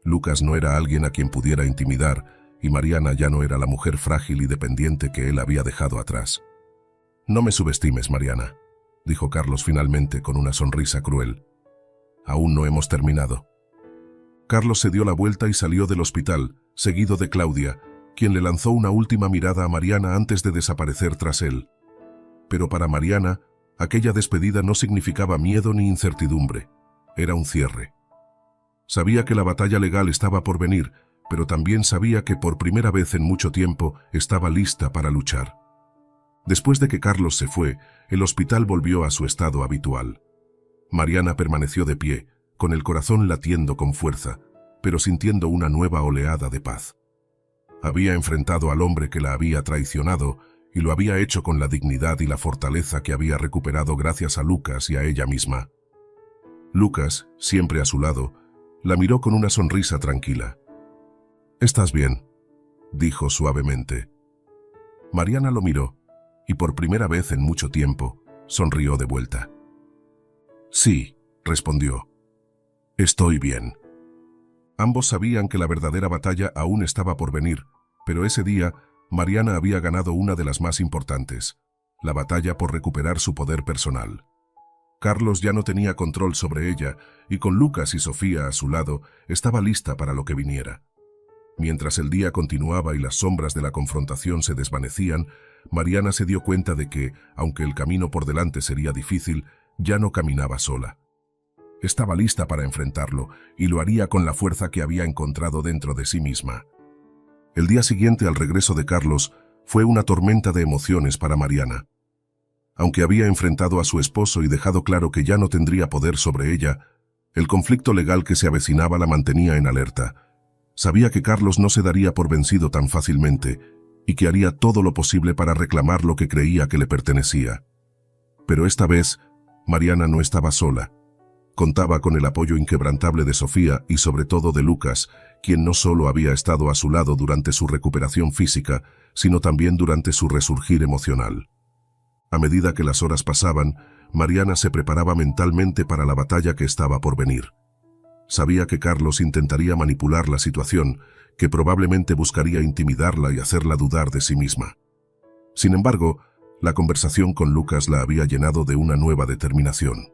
Lucas no era alguien a quien pudiera intimidar, y Mariana ya no era la mujer frágil y dependiente que él había dejado atrás. «No me subestimes, Mariana», dijo Carlos finalmente con una sonrisa cruel. «Aún no hemos terminado». Carlos se dio la vuelta y salió del hospital, seguido de Claudia, quien le lanzó una última mirada a Mariana antes de desaparecer tras él. Pero para Mariana, aquella despedida no significaba miedo ni incertidumbre. Era un cierre. Sabía que la batalla legal estaba por venir, pero también sabía que por primera vez en mucho tiempo estaba lista para luchar. Después de que Carlos se fue, el hospital volvió a su estado habitual. Mariana permaneció de pie, con el corazón latiendo con fuerza, pero sintiendo una nueva oleada de paz. Había enfrentado al hombre que la había traicionado y lo había hecho con la dignidad y la fortaleza que había recuperado gracias a Lucas y a ella misma. Lucas, siempre a su lado, la miró con una sonrisa tranquila. «¿Estás bien?», dijo suavemente. Mariana lo miró, y por primera vez en mucho tiempo, sonrió de vuelta. «Sí», respondió. «Estoy bien». Ambos sabían que la verdadera batalla aún estaba por venir, pero ese día, Mariana había ganado una de las más importantes, la batalla por recuperar su poder personal. Carlos ya no tenía control sobre ella, y con Lucas y Sofía a su lado, estaba lista para lo que viniera. Mientras el día continuaba y las sombras de la confrontación se desvanecían, Mariana se dio cuenta de que, aunque el camino por delante sería difícil, ya no caminaba sola. Estaba lista para enfrentarlo, y lo haría con la fuerza que había encontrado dentro de sí misma. El día siguiente al regreso de Carlos fue una tormenta de emociones para Mariana. Aunque había enfrentado a su esposo y dejado claro que ya no tendría poder sobre ella, el conflicto legal que se avecinaba la mantenía en alerta. Sabía que Carlos no se daría por vencido tan fácilmente y que haría todo lo posible para reclamar lo que creía que le pertenecía. Pero esta vez, Mariana no estaba sola. Contaba con el apoyo inquebrantable de Sofía y sobre todo de Lucas, quien no solo había estado a su lado durante su recuperación física, sino también durante su resurgir emocional. A medida que las horas pasaban, Mariana se preparaba mentalmente para la batalla que estaba por venir. Sabía que Carlos intentaría manipular la situación, que probablemente buscaría intimidarla y hacerla dudar de sí misma. Sin embargo, la conversación con Lucas la había llenado de una nueva determinación.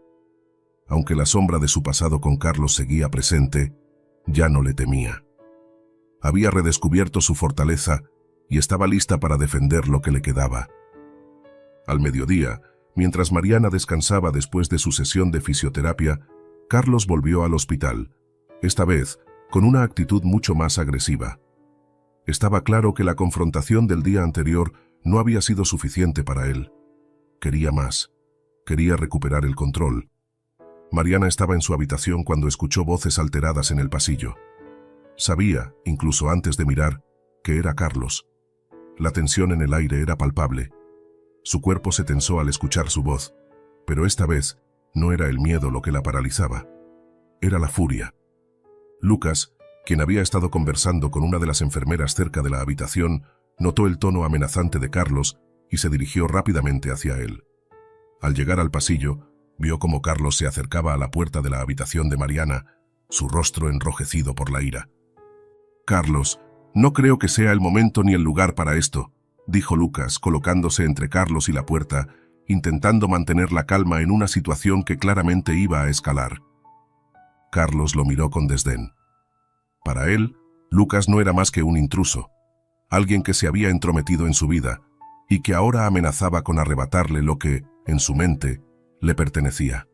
Aunque la sombra de su pasado con Carlos seguía presente, ya no le temía. Había redescubierto su fortaleza y estaba lista para defender lo que le quedaba. Al mediodía, mientras Mariana descansaba después de su sesión de fisioterapia, Carlos volvió al hospital, esta vez con una actitud mucho más agresiva. Estaba claro que la confrontación del día anterior no había sido suficiente para él. Quería más. Quería recuperar el control. Mariana estaba en su habitación cuando escuchó voces alteradas en el pasillo. Sabía, incluso antes de mirar, que era Carlos. La tensión en el aire era palpable. Su cuerpo se tensó al escuchar su voz, pero esta vez no era el miedo lo que la paralizaba. Era la furia. Lucas, quien había estado conversando con una de las enfermeras cerca de la habitación, notó el tono amenazante de Carlos y se dirigió rápidamente hacia él. Al llegar al pasillo, vio cómo Carlos se acercaba a la puerta de la habitación de Mariana, su rostro enrojecido por la ira. «Carlos, no creo que sea el momento ni el lugar para esto», dijo Lucas, colocándose entre Carlos y la puerta, intentando mantener la calma en una situación que claramente iba a escalar. Carlos lo miró con desdén. Para él, Lucas no era más que un intruso, alguien que se había entrometido en su vida y que ahora amenazaba con arrebatarle lo que, en su mente, le pertenecía.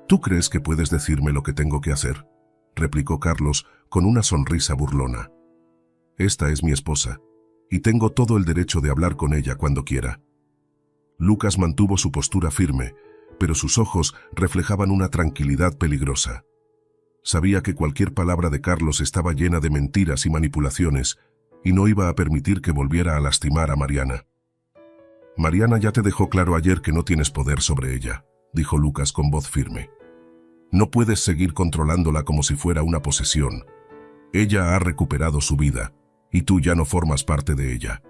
«¿Tú crees que puedes decirme lo que tengo que hacer?», replicó Carlos con una sonrisa burlona. «Esta es mi esposa, y tengo todo el derecho de hablar con ella cuando quiera». Lucas mantuvo su postura firme, pero sus ojos reflejaban una tranquilidad peligrosa. Sabía que cualquier palabra de Carlos estaba llena de mentiras y manipulaciones, y no iba a permitir que volviera a lastimar a Mariana. «Mariana ya te dejó claro ayer que no tienes poder sobre ella», dijo Lucas con voz firme. «No puedes seguir controlándola como si fuera una posesión. Ella ha recuperado su vida, y tú ya no formas parte de ella».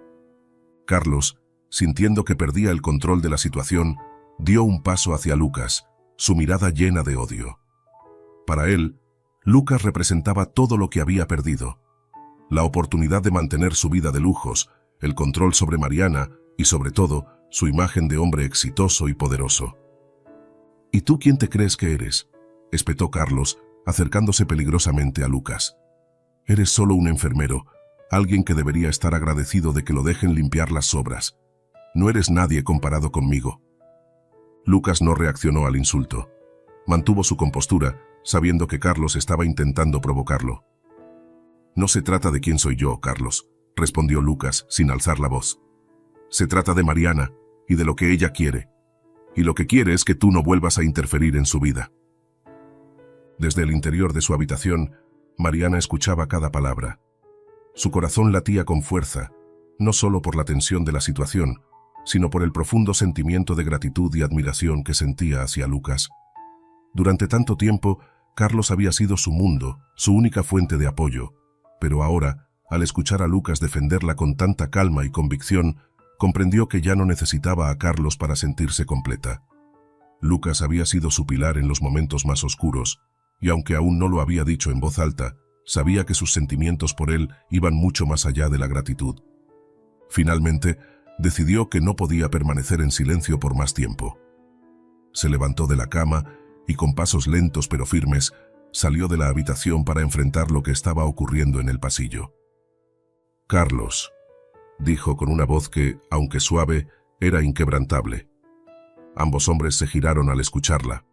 Carlos, sintiendo que perdía el control de la situación, dio un paso hacia Lucas, su mirada llena de odio. Para él, Lucas representaba todo lo que había perdido: la oportunidad de mantener su vida de lujos, el control sobre Mariana y, sobre todo, su imagen de hombre exitoso y poderoso. «¿Y tú quién te crees que eres?», espetó Carlos, acercándose peligrosamente a Lucas. «Eres solo un enfermero, alguien que debería estar agradecido de que lo dejen limpiar las sobras. No eres nadie comparado conmigo». Lucas no reaccionó al insulto. Mantuvo su compostura, sabiendo que Carlos estaba intentando provocarlo. «No se trata de quién soy yo, Carlos», respondió Lucas sin alzar la voz. «Se trata de Mariana y de lo que ella quiere. Y lo que quiere es que tú no vuelvas a interferir en su vida». Desde el interior de su habitación, Mariana escuchaba cada palabra. Su corazón latía con fuerza, no solo por la tensión de la situación, sino por el profundo sentimiento de gratitud y admiración que sentía hacia Lucas. Durante tanto tiempo, Carlos había sido su mundo, su única fuente de apoyo, pero ahora, al escuchar a Lucas defenderla con tanta calma y convicción, comprendió que ya no necesitaba a Carlos para sentirse completa. Lucas había sido su pilar en los momentos más oscuros, y aunque aún no lo había dicho en voz alta, sabía que sus sentimientos por él iban mucho más allá de la gratitud. Finalmente, decidió que no podía permanecer en silencio por más tiempo. Se levantó de la cama y con pasos lentos pero firmes, salió de la habitación para enfrentar lo que estaba ocurriendo en el pasillo. «Carlos», dijo con una voz que, aunque suave, era inquebrantable. Ambos hombres se giraron al escucharla.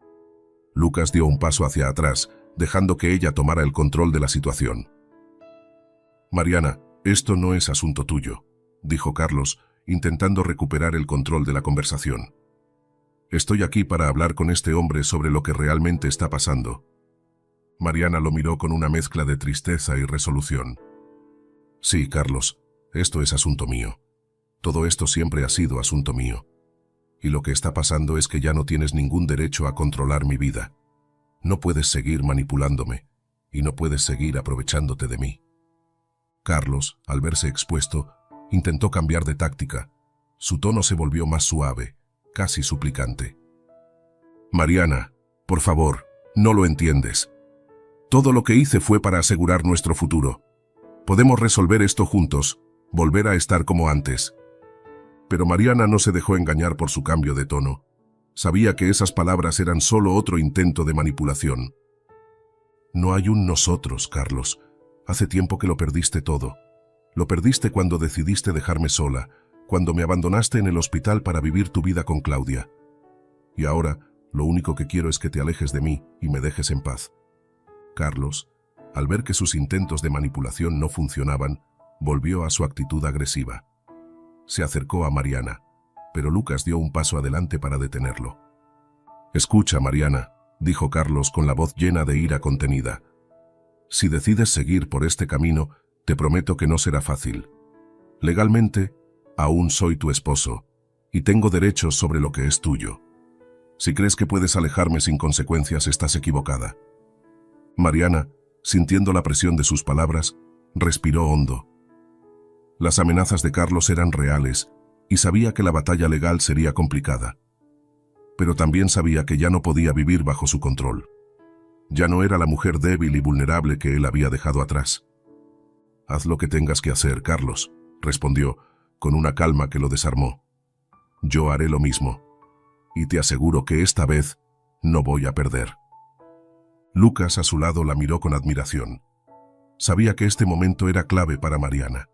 Lucas dio un paso hacia atrás, dejando que ella tomara el control de la situación. «Mariana, esto no es asunto tuyo», dijo Carlos, intentando recuperar el control de la conversación. «Estoy aquí para hablar con este hombre sobre lo que realmente está pasando». Mariana lo miró con una mezcla de tristeza y resolución. «Sí, Carlos, esto es asunto mío. Todo esto siempre ha sido asunto mío. Y lo que está pasando es que ya no tienes ningún derecho a controlar mi vida. No puedes seguir manipulándome y no puedes seguir aprovechándote de mí». Carlos, al verse expuesto, intentó cambiar de táctica. Su tono se volvió más suave, casi suplicante. «Mariana, por favor, no lo entiendes. Todo lo que hice fue para asegurar nuestro futuro. Podemos resolver esto juntos, volver a estar como antes». Pero Mariana no se dejó engañar por su cambio de tono. Sabía que esas palabras eran solo otro intento de manipulación. «No hay un nosotros, Carlos. Hace tiempo que lo perdiste todo. Lo perdiste cuando decidiste dejarme sola, cuando me abandonaste en el hospital para vivir tu vida con Claudia. Y ahora, lo único que quiero es que te alejes de mí y me dejes en paz». Carlos, al ver que sus intentos de manipulación no funcionaban, volvió a su actitud agresiva. Se acercó a Mariana, pero Lucas dio un paso adelante para detenerlo. «Escucha, Mariana», dijo Carlos con la voz llena de ira contenida. «Si decides seguir por este camino, te prometo que no será fácil. Legalmente, aún soy tu esposo, y tengo derechos sobre lo que es tuyo. Si crees que puedes alejarme sin consecuencias, estás equivocada». Mariana, sintiendo la presión de sus palabras, respiró hondo. Las amenazas de Carlos eran reales y sabía que la batalla legal sería complicada. Pero también sabía que ya no podía vivir bajo su control. Ya no era la mujer débil y vulnerable que él había dejado atrás. «Haz lo que tengas que hacer, Carlos», respondió, con una calma que lo desarmó. «Yo haré lo mismo. Y te aseguro que esta vez no voy a perder». Lucas a su lado la miró con admiración. Sabía que este momento era clave para Mariana.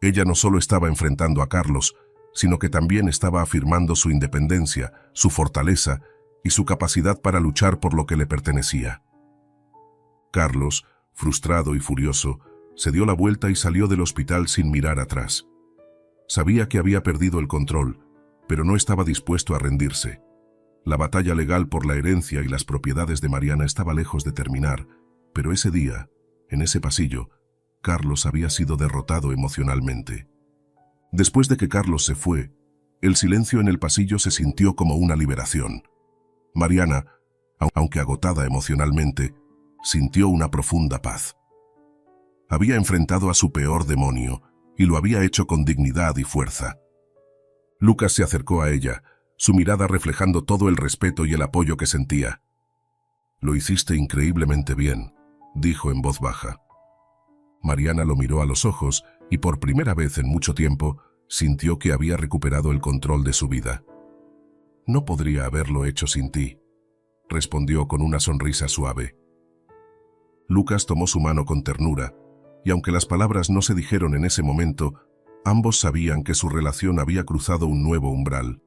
Ella no solo estaba enfrentando a Carlos, sino que también estaba afirmando su independencia, su fortaleza y su capacidad para luchar por lo que le pertenecía. Carlos, frustrado y furioso, se dio la vuelta y salió del hospital sin mirar atrás. Sabía que había perdido el control, pero no estaba dispuesto a rendirse. La batalla legal por la herencia y las propiedades de Mariana estaba lejos de terminar, pero ese día, en ese pasillo, Carlos había sido derrotado emocionalmente. Después de que Carlos se fue, el silencio en el pasillo se sintió como una liberación. Mariana, aunque agotada emocionalmente, sintió una profunda paz. Había enfrentado a su peor demonio y lo había hecho con dignidad y fuerza. Lucas se acercó a ella, su mirada reflejando todo el respeto y el apoyo que sentía. «Lo hiciste increíblemente bien», dijo en voz baja. Mariana lo miró a los ojos y por primera vez en mucho tiempo sintió que había recuperado el control de su vida. «No podría haberlo hecho sin ti», respondió con una sonrisa suave. Lucas tomó su mano con ternura, y aunque las palabras no se dijeron en ese momento, ambos sabían que su relación había cruzado un nuevo umbral.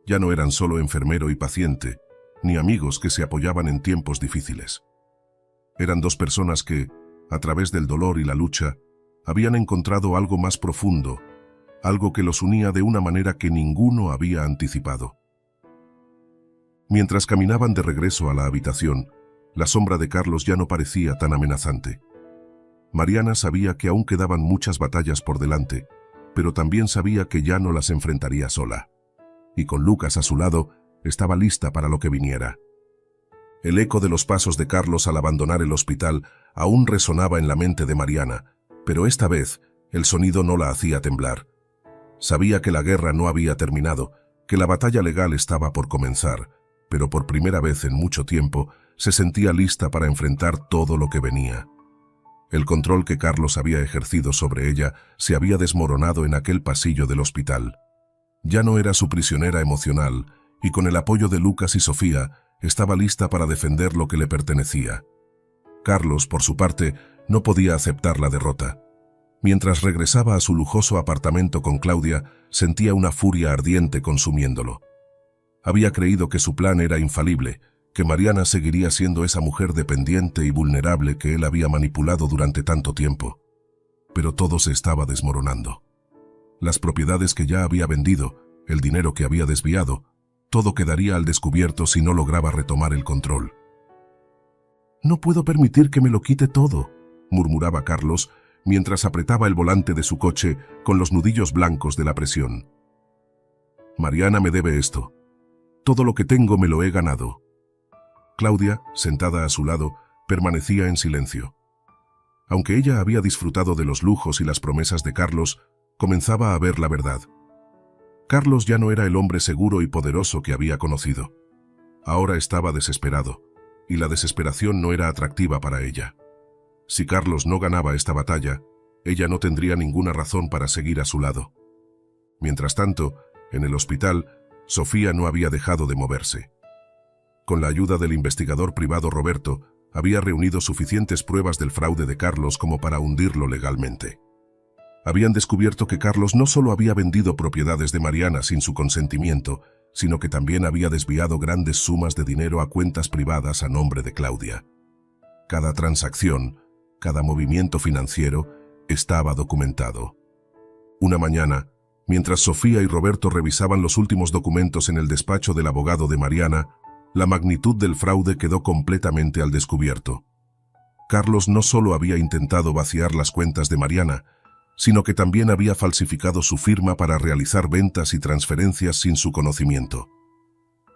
Ya no eran solo enfermero y paciente, ni amigos que se apoyaban en tiempos difíciles. Eran dos personas que, a través del dolor y la lucha, habían encontrado algo más profundo, algo que los unía de una manera que ninguno había anticipado. Mientras caminaban de regreso a la habitación, la sombra de Carlos ya no parecía tan amenazante. Mariana sabía que aún quedaban muchas batallas por delante, pero también sabía que ya no las enfrentaría sola. Y con Lucas a su lado, estaba lista para lo que viniera. El eco de los pasos de Carlos al abandonar el hospital aún resonaba en la mente de Mariana, pero esta vez el sonido no la hacía temblar. Sabía que la guerra no había terminado, que la batalla legal estaba por comenzar, pero por primera vez en mucho tiempo se sentía lista para enfrentar todo lo que venía. El control que Carlos había ejercido sobre ella se había desmoronado en aquel pasillo del hospital. Ya no era su prisionera emocional, y con el apoyo de Lucas y Sofía, estaba lista para defender lo que le pertenecía. Carlos, por su parte, no podía aceptar la derrota. Mientras regresaba a su lujoso apartamento con Claudia, sentía una furia ardiente consumiéndolo. Había creído que su plan era infalible, que Mariana seguiría siendo esa mujer dependiente y vulnerable que él había manipulado durante tanto tiempo. Pero todo se estaba desmoronando. Las propiedades que ya había vendido, el dinero que había desviado, todo quedaría al descubierto si no lograba retomar el control. «No puedo permitir que me lo quite todo», murmuraba Carlos, mientras apretaba el volante de su coche con los nudillos blancos de la presión. «Mariana me debe esto. Todo lo que tengo me lo he ganado». Claudia, sentada a su lado, permanecía en silencio. Aunque ella había disfrutado de los lujos y las promesas de Carlos, comenzaba a ver la verdad. Carlos ya no era el hombre seguro y poderoso que había conocido. Ahora estaba desesperado, y la desesperación no era atractiva para ella. Si Carlos no ganaba esta batalla, ella no tendría ninguna razón para seguir a su lado. Mientras tanto, en el hospital, Sofía no había dejado de moverse. Con la ayuda del investigador privado Roberto, había reunido suficientes pruebas del fraude de Carlos como para hundirlo legalmente. Habían descubierto que Carlos no solo había vendido propiedades de Mariana sin su consentimiento, sino que también había desviado grandes sumas de dinero a cuentas privadas a nombre de Claudia. Cada transacción, cada movimiento financiero, estaba documentado. Una mañana, mientras Sofía y Roberto revisaban los últimos documentos en el despacho del abogado de Mariana, la magnitud del fraude quedó completamente al descubierto. Carlos no solo había intentado vaciar las cuentas de Mariana, sino que también había falsificado su firma para realizar ventas y transferencias sin su conocimiento.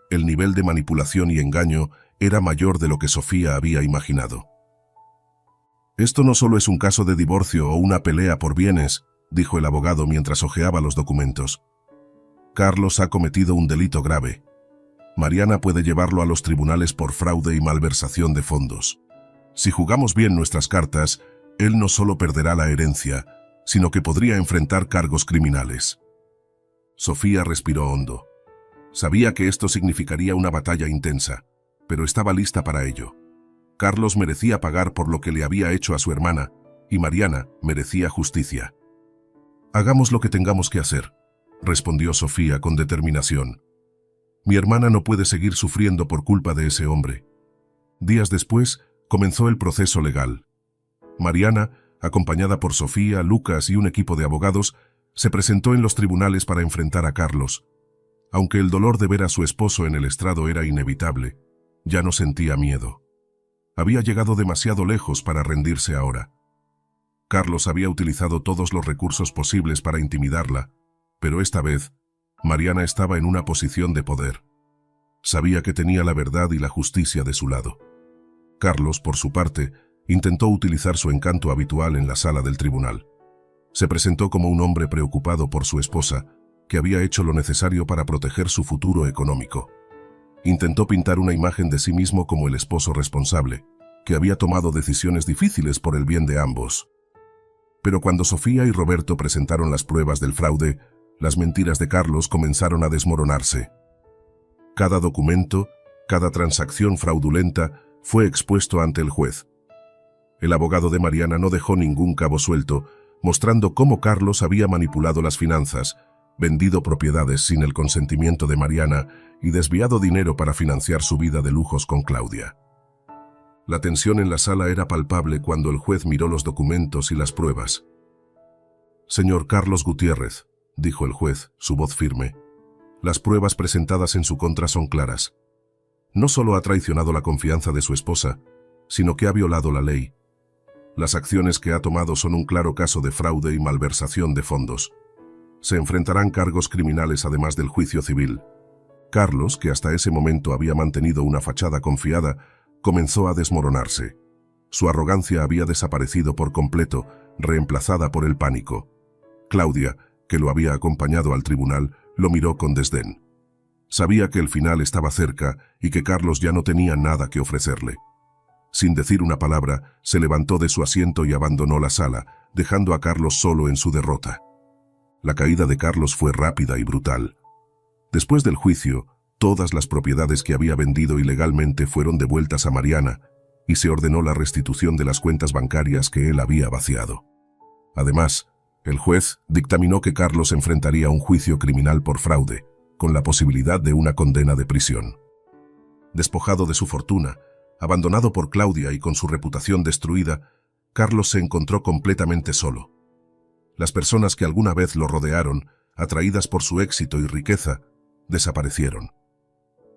El nivel de manipulación y engaño era mayor de lo que Sofía había imaginado. «Esto no solo es un caso de divorcio o una pelea por bienes», dijo el abogado mientras hojeaba los documentos. «Carlos ha cometido un delito grave. Mariana puede llevarlo a los tribunales por fraude y malversación de fondos. Si jugamos bien nuestras cartas, él no solo perderá la herencia, sino que podría enfrentar cargos criminales». Sofía respiró hondo. Sabía que esto significaría una batalla intensa, pero estaba lista para ello. Carlos merecía pagar por lo que le había hecho a su hermana, y Mariana merecía justicia. «Hagamos lo que tengamos que hacer», respondió Sofía con determinación. «Mi hermana no puede seguir sufriendo por culpa de ese hombre». Días después, comenzó el proceso legal. Mariana, acompañada por Sofía, Lucas y un equipo de abogados, se presentó en los tribunales para enfrentar a Carlos. Aunque el dolor de ver a su esposo en el estrado era inevitable, ya no sentía miedo. Había llegado demasiado lejos para rendirse ahora. Carlos había utilizado todos los recursos posibles para intimidarla, pero esta vez, Mariana estaba en una posición de poder. Sabía que tenía la verdad y la justicia de su lado. Carlos, por su parte, intentó utilizar su encanto habitual en la sala del tribunal. Se presentó como un hombre preocupado por su esposa, que había hecho lo necesario para proteger su futuro económico. Intentó pintar una imagen de sí mismo como el esposo responsable, que había tomado decisiones difíciles por el bien de ambos. Pero cuando Sofía y Roberto presentaron las pruebas del fraude, las mentiras de Carlos comenzaron a desmoronarse. Cada documento, cada transacción fraudulenta fue expuesto ante el juez. El abogado de Mariana no dejó ningún cabo suelto, mostrando cómo Carlos había manipulado las finanzas, vendido propiedades sin el consentimiento de Mariana y desviado dinero para financiar su vida de lujos con Claudia. La tensión en la sala era palpable cuando el juez miró los documentos y las pruebas. «Señor Carlos Gutiérrez», dijo el juez, su voz firme, «las pruebas presentadas en su contra son claras. No solo ha traicionado la confianza de su esposa, sino que ha violado la ley. Las acciones que ha tomado son un claro caso de fraude y malversación de fondos. Se enfrentarán cargos criminales además del juicio civil». Carlos, que hasta ese momento había mantenido una fachada confiada, comenzó a desmoronarse. Su arrogancia había desaparecido por completo, reemplazada por el pánico. Claudia, que lo había acompañado al tribunal, lo miró con desdén. Sabía que el final estaba cerca y que Carlos ya no tenía nada que ofrecerle. Sin decir una palabra, se levantó de su asiento y abandonó la sala, dejando a Carlos solo en su derrota. La caída de Carlos fue rápida y brutal. Después del juicio, todas las propiedades que había vendido ilegalmente fueron devueltas a Mariana, y se ordenó la restitución de las cuentas bancarias que él había vaciado. Además, el juez dictaminó que Carlos enfrentaría un juicio criminal por fraude, con la posibilidad de una condena de prisión. Despojado de su fortuna, abandonado por Claudia y con su reputación destruida, Carlos se encontró completamente solo. Las personas que alguna vez lo rodearon, atraídas por su éxito y riqueza, desaparecieron.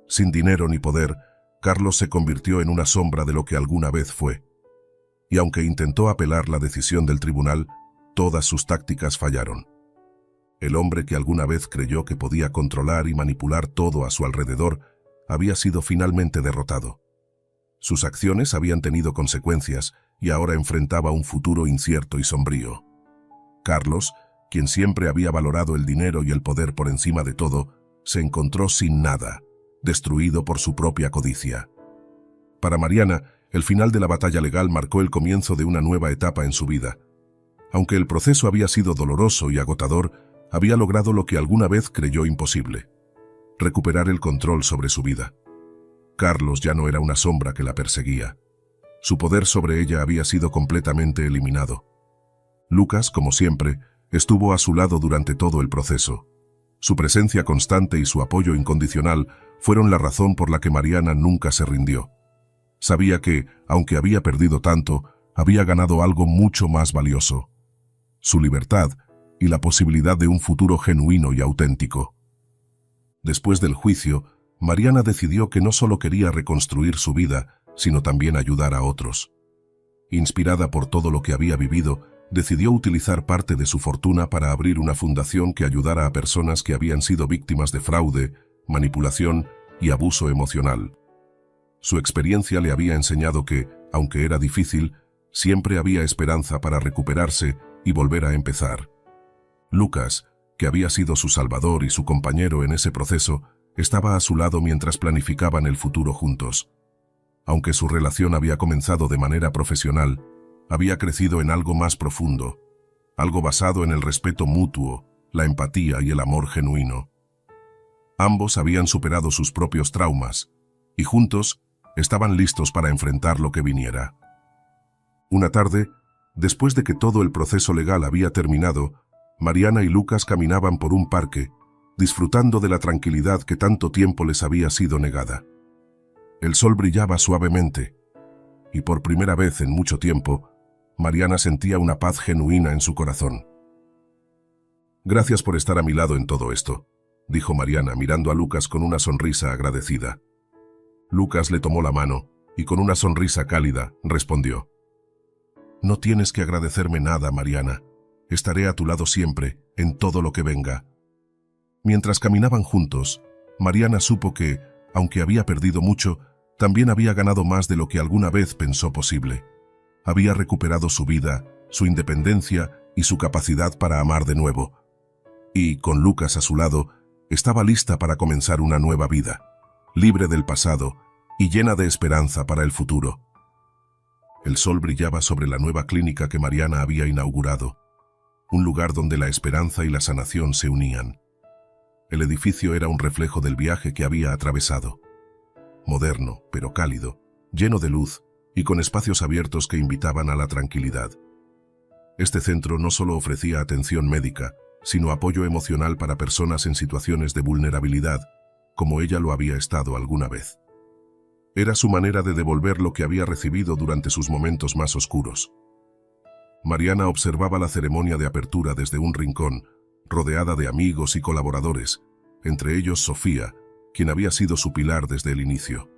Sin dinero ni poder, Carlos se convirtió en una sombra de lo que alguna vez fue. Y aunque intentó apelar la decisión del tribunal, todas sus tácticas fallaron. El hombre que alguna vez creyó que podía controlar y manipular todo a su alrededor, había sido finalmente derrotado. Sus acciones habían tenido consecuencias y ahora enfrentaba un futuro incierto y sombrío. Carlos, quien siempre había valorado el dinero y el poder por encima de todo, se encontró sin nada, destruido por su propia codicia. Para Mariana, el final de la batalla legal marcó el comienzo de una nueva etapa en su vida. Aunque el proceso había sido doloroso y agotador, había logrado lo que alguna vez creyó imposible: recuperar el control sobre su vida. Carlos ya no era una sombra que la perseguía. Su poder sobre ella había sido completamente eliminado. Lucas, como siempre, estuvo a su lado durante todo el proceso. Su presencia constante y su apoyo incondicional fueron la razón por la que Mariana nunca se rindió. Sabía que, aunque había perdido tanto, había ganado algo mucho más valioso: su libertad y la posibilidad de un futuro genuino y auténtico. Después del juicio, Mariana decidió que no solo quería reconstruir su vida, sino también ayudar a otros. Inspirada por todo lo que había vivido, decidió utilizar parte de su fortuna para abrir una fundación que ayudara a personas que habían sido víctimas de fraude, manipulación y abuso emocional. Su experiencia le había enseñado que, aunque era difícil, siempre había esperanza para recuperarse y volver a empezar. Lucas, que había sido su salvador y su compañero en ese proceso, estaba a su lado mientras planificaban el futuro juntos. Aunque su relación había comenzado de manera profesional, había crecido en algo más profundo, algo basado en el respeto mutuo, la empatía y el amor genuino. Ambos habían superado sus propios traumas, y juntos estaban listos para enfrentar lo que viniera. Una tarde, después de que todo el proceso legal había terminado, Mariana y Lucas caminaban por un parque, disfrutando de la tranquilidad que tanto tiempo les había sido negada. El sol brillaba suavemente, y por primera vez en mucho tiempo, Mariana sentía una paz genuina en su corazón. «Gracias por estar a mi lado en todo esto», dijo Mariana mirando a Lucas con una sonrisa agradecida. Lucas le tomó la mano y con una sonrisa cálida respondió: «No tienes que agradecerme nada, Mariana. Estaré a tu lado siempre, en todo lo que venga». Mientras caminaban juntos, Mariana supo que, aunque había perdido mucho, también había ganado más de lo que alguna vez pensó posible. Había recuperado su vida, su independencia y su capacidad para amar de nuevo. Y, con Lucas a su lado, estaba lista para comenzar una nueva vida, libre del pasado y llena de esperanza para el futuro. El sol brillaba sobre la nueva clínica que Mariana había inaugurado, un lugar donde la esperanza y la sanación se unían. El edificio era un reflejo del viaje que había atravesado. Moderno, pero cálido, lleno de luz y con espacios abiertos que invitaban a la tranquilidad. Este centro no solo ofrecía atención médica, sino apoyo emocional para personas en situaciones de vulnerabilidad, como ella lo había estado alguna vez. Era su manera de devolver lo que había recibido durante sus momentos más oscuros. Mariana observaba la ceremonia de apertura desde un rincón, rodeada de amigos y colaboradores, entre ellos Sofía, quien había sido su pilar desde el inicio.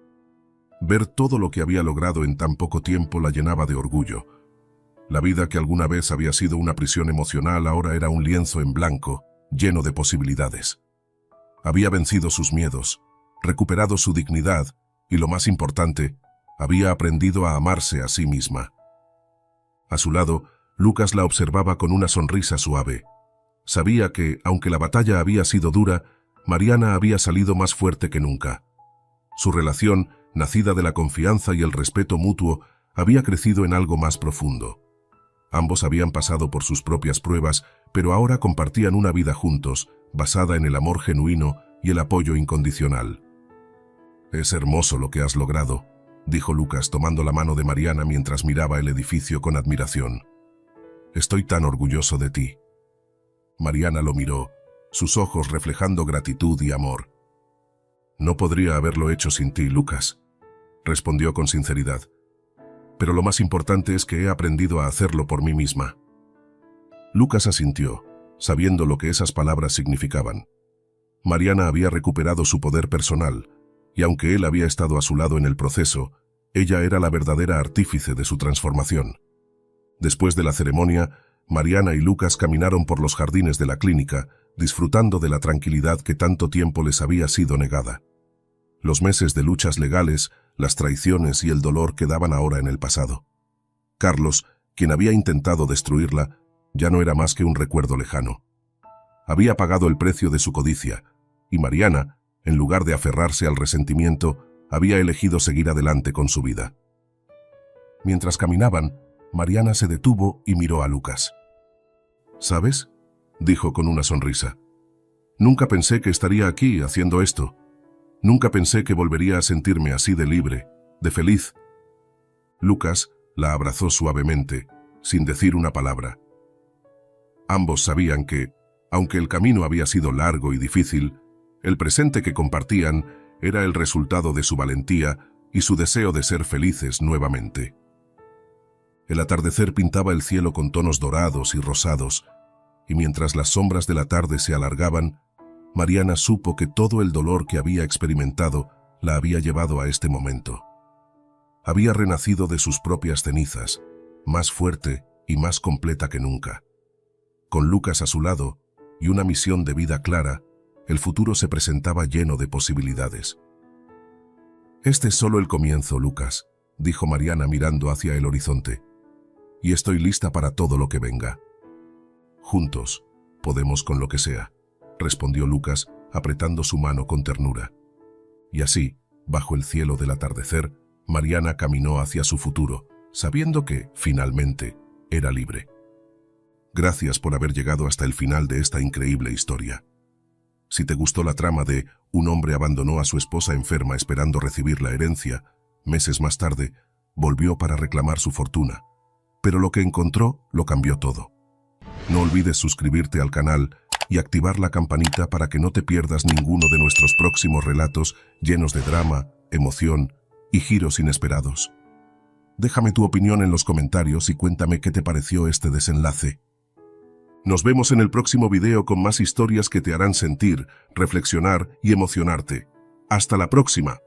Ver todo lo que había logrado en tan poco tiempo la llenaba de orgullo. La vida que alguna vez había sido una prisión emocional ahora era un lienzo en blanco, lleno de posibilidades. Había vencido sus miedos, recuperado su dignidad y, lo más importante, había aprendido a amarse a sí misma. A su lado, Lucas la observaba con una sonrisa suave. Sabía que, aunque la batalla había sido dura, Mariana había salido más fuerte que nunca. Su relación, nacida de la confianza y el respeto mutuo, había crecido en algo más profundo. Ambos habían pasado por sus propias pruebas, pero ahora compartían una vida juntos, basada en el amor genuino y el apoyo incondicional. «Es hermoso lo que has logrado», dijo Lucas tomando la mano de Mariana mientras miraba el edificio con admiración. Estoy tan orgulloso de ti. Mariana lo miró, sus ojos reflejando gratitud y amor. No podría haberlo hecho sin ti, Lucas, respondió con sinceridad. Pero lo más importante es que he aprendido a hacerlo por mí misma. Lucas asintió, sabiendo lo que esas palabras significaban. Mariana había recuperado su poder personal, y aunque él había estado a su lado en el proceso, ella era la verdadera artífice de su transformación. Después de la ceremonia, Mariana y Lucas caminaron por los jardines de la clínica, disfrutando de la tranquilidad que tanto tiempo les había sido negada. Los meses de luchas legales, las traiciones y el dolor quedaban ahora en el pasado. Carlos, quien había intentado destruirla, ya no era más que un recuerdo lejano. Había pagado el precio de su codicia, y Mariana, en lugar de aferrarse al resentimiento, había elegido seguir adelante con su vida. Mientras caminaban, Mariana se detuvo y miró a Lucas. ¿Sabes?, dijo con una sonrisa. Nunca pensé que estaría aquí haciendo esto. Nunca pensé que volvería a sentirme así de libre, de feliz. Lucas la abrazó suavemente, sin decir una palabra. Ambos sabían que, aunque el camino había sido largo y difícil, el presente que compartían era el resultado de su valentía y su deseo de ser felices nuevamente. El atardecer pintaba el cielo con tonos dorados y rosados, y mientras las sombras de la tarde se alargaban, Mariana supo que todo el dolor que había experimentado la había llevado a este momento. Había renacido de sus propias cenizas, más fuerte y más completa que nunca. Con Lucas a su lado y una misión de vida clara, el futuro se presentaba lleno de posibilidades. Este es solo el comienzo, Lucas, dijo Mariana mirando hacia el horizonte. Y estoy lista para todo lo que venga. Juntos, podemos con lo que sea, respondió Lucas, apretando su mano con ternura. Y así, bajo el cielo del atardecer, Mariana caminó hacia su futuro, sabiendo que, finalmente, era libre. Gracias por haber llegado hasta el final de esta increíble historia. Si te gustó la trama de un hombre abandonó a su esposa enferma esperando recibir la herencia, meses más tarde, volvió para reclamar su fortuna. Pero lo que encontró lo cambió todo. No olvides suscribirte al canal y activar la campanita para que no te pierdas ninguno de nuestros próximos relatos llenos de drama, emoción y giros inesperados. Déjame tu opinión en los comentarios y cuéntame qué te pareció este desenlace. Nos vemos en el próximo video con más historias que te harán sentir, reflexionar y emocionarte. ¡Hasta la próxima!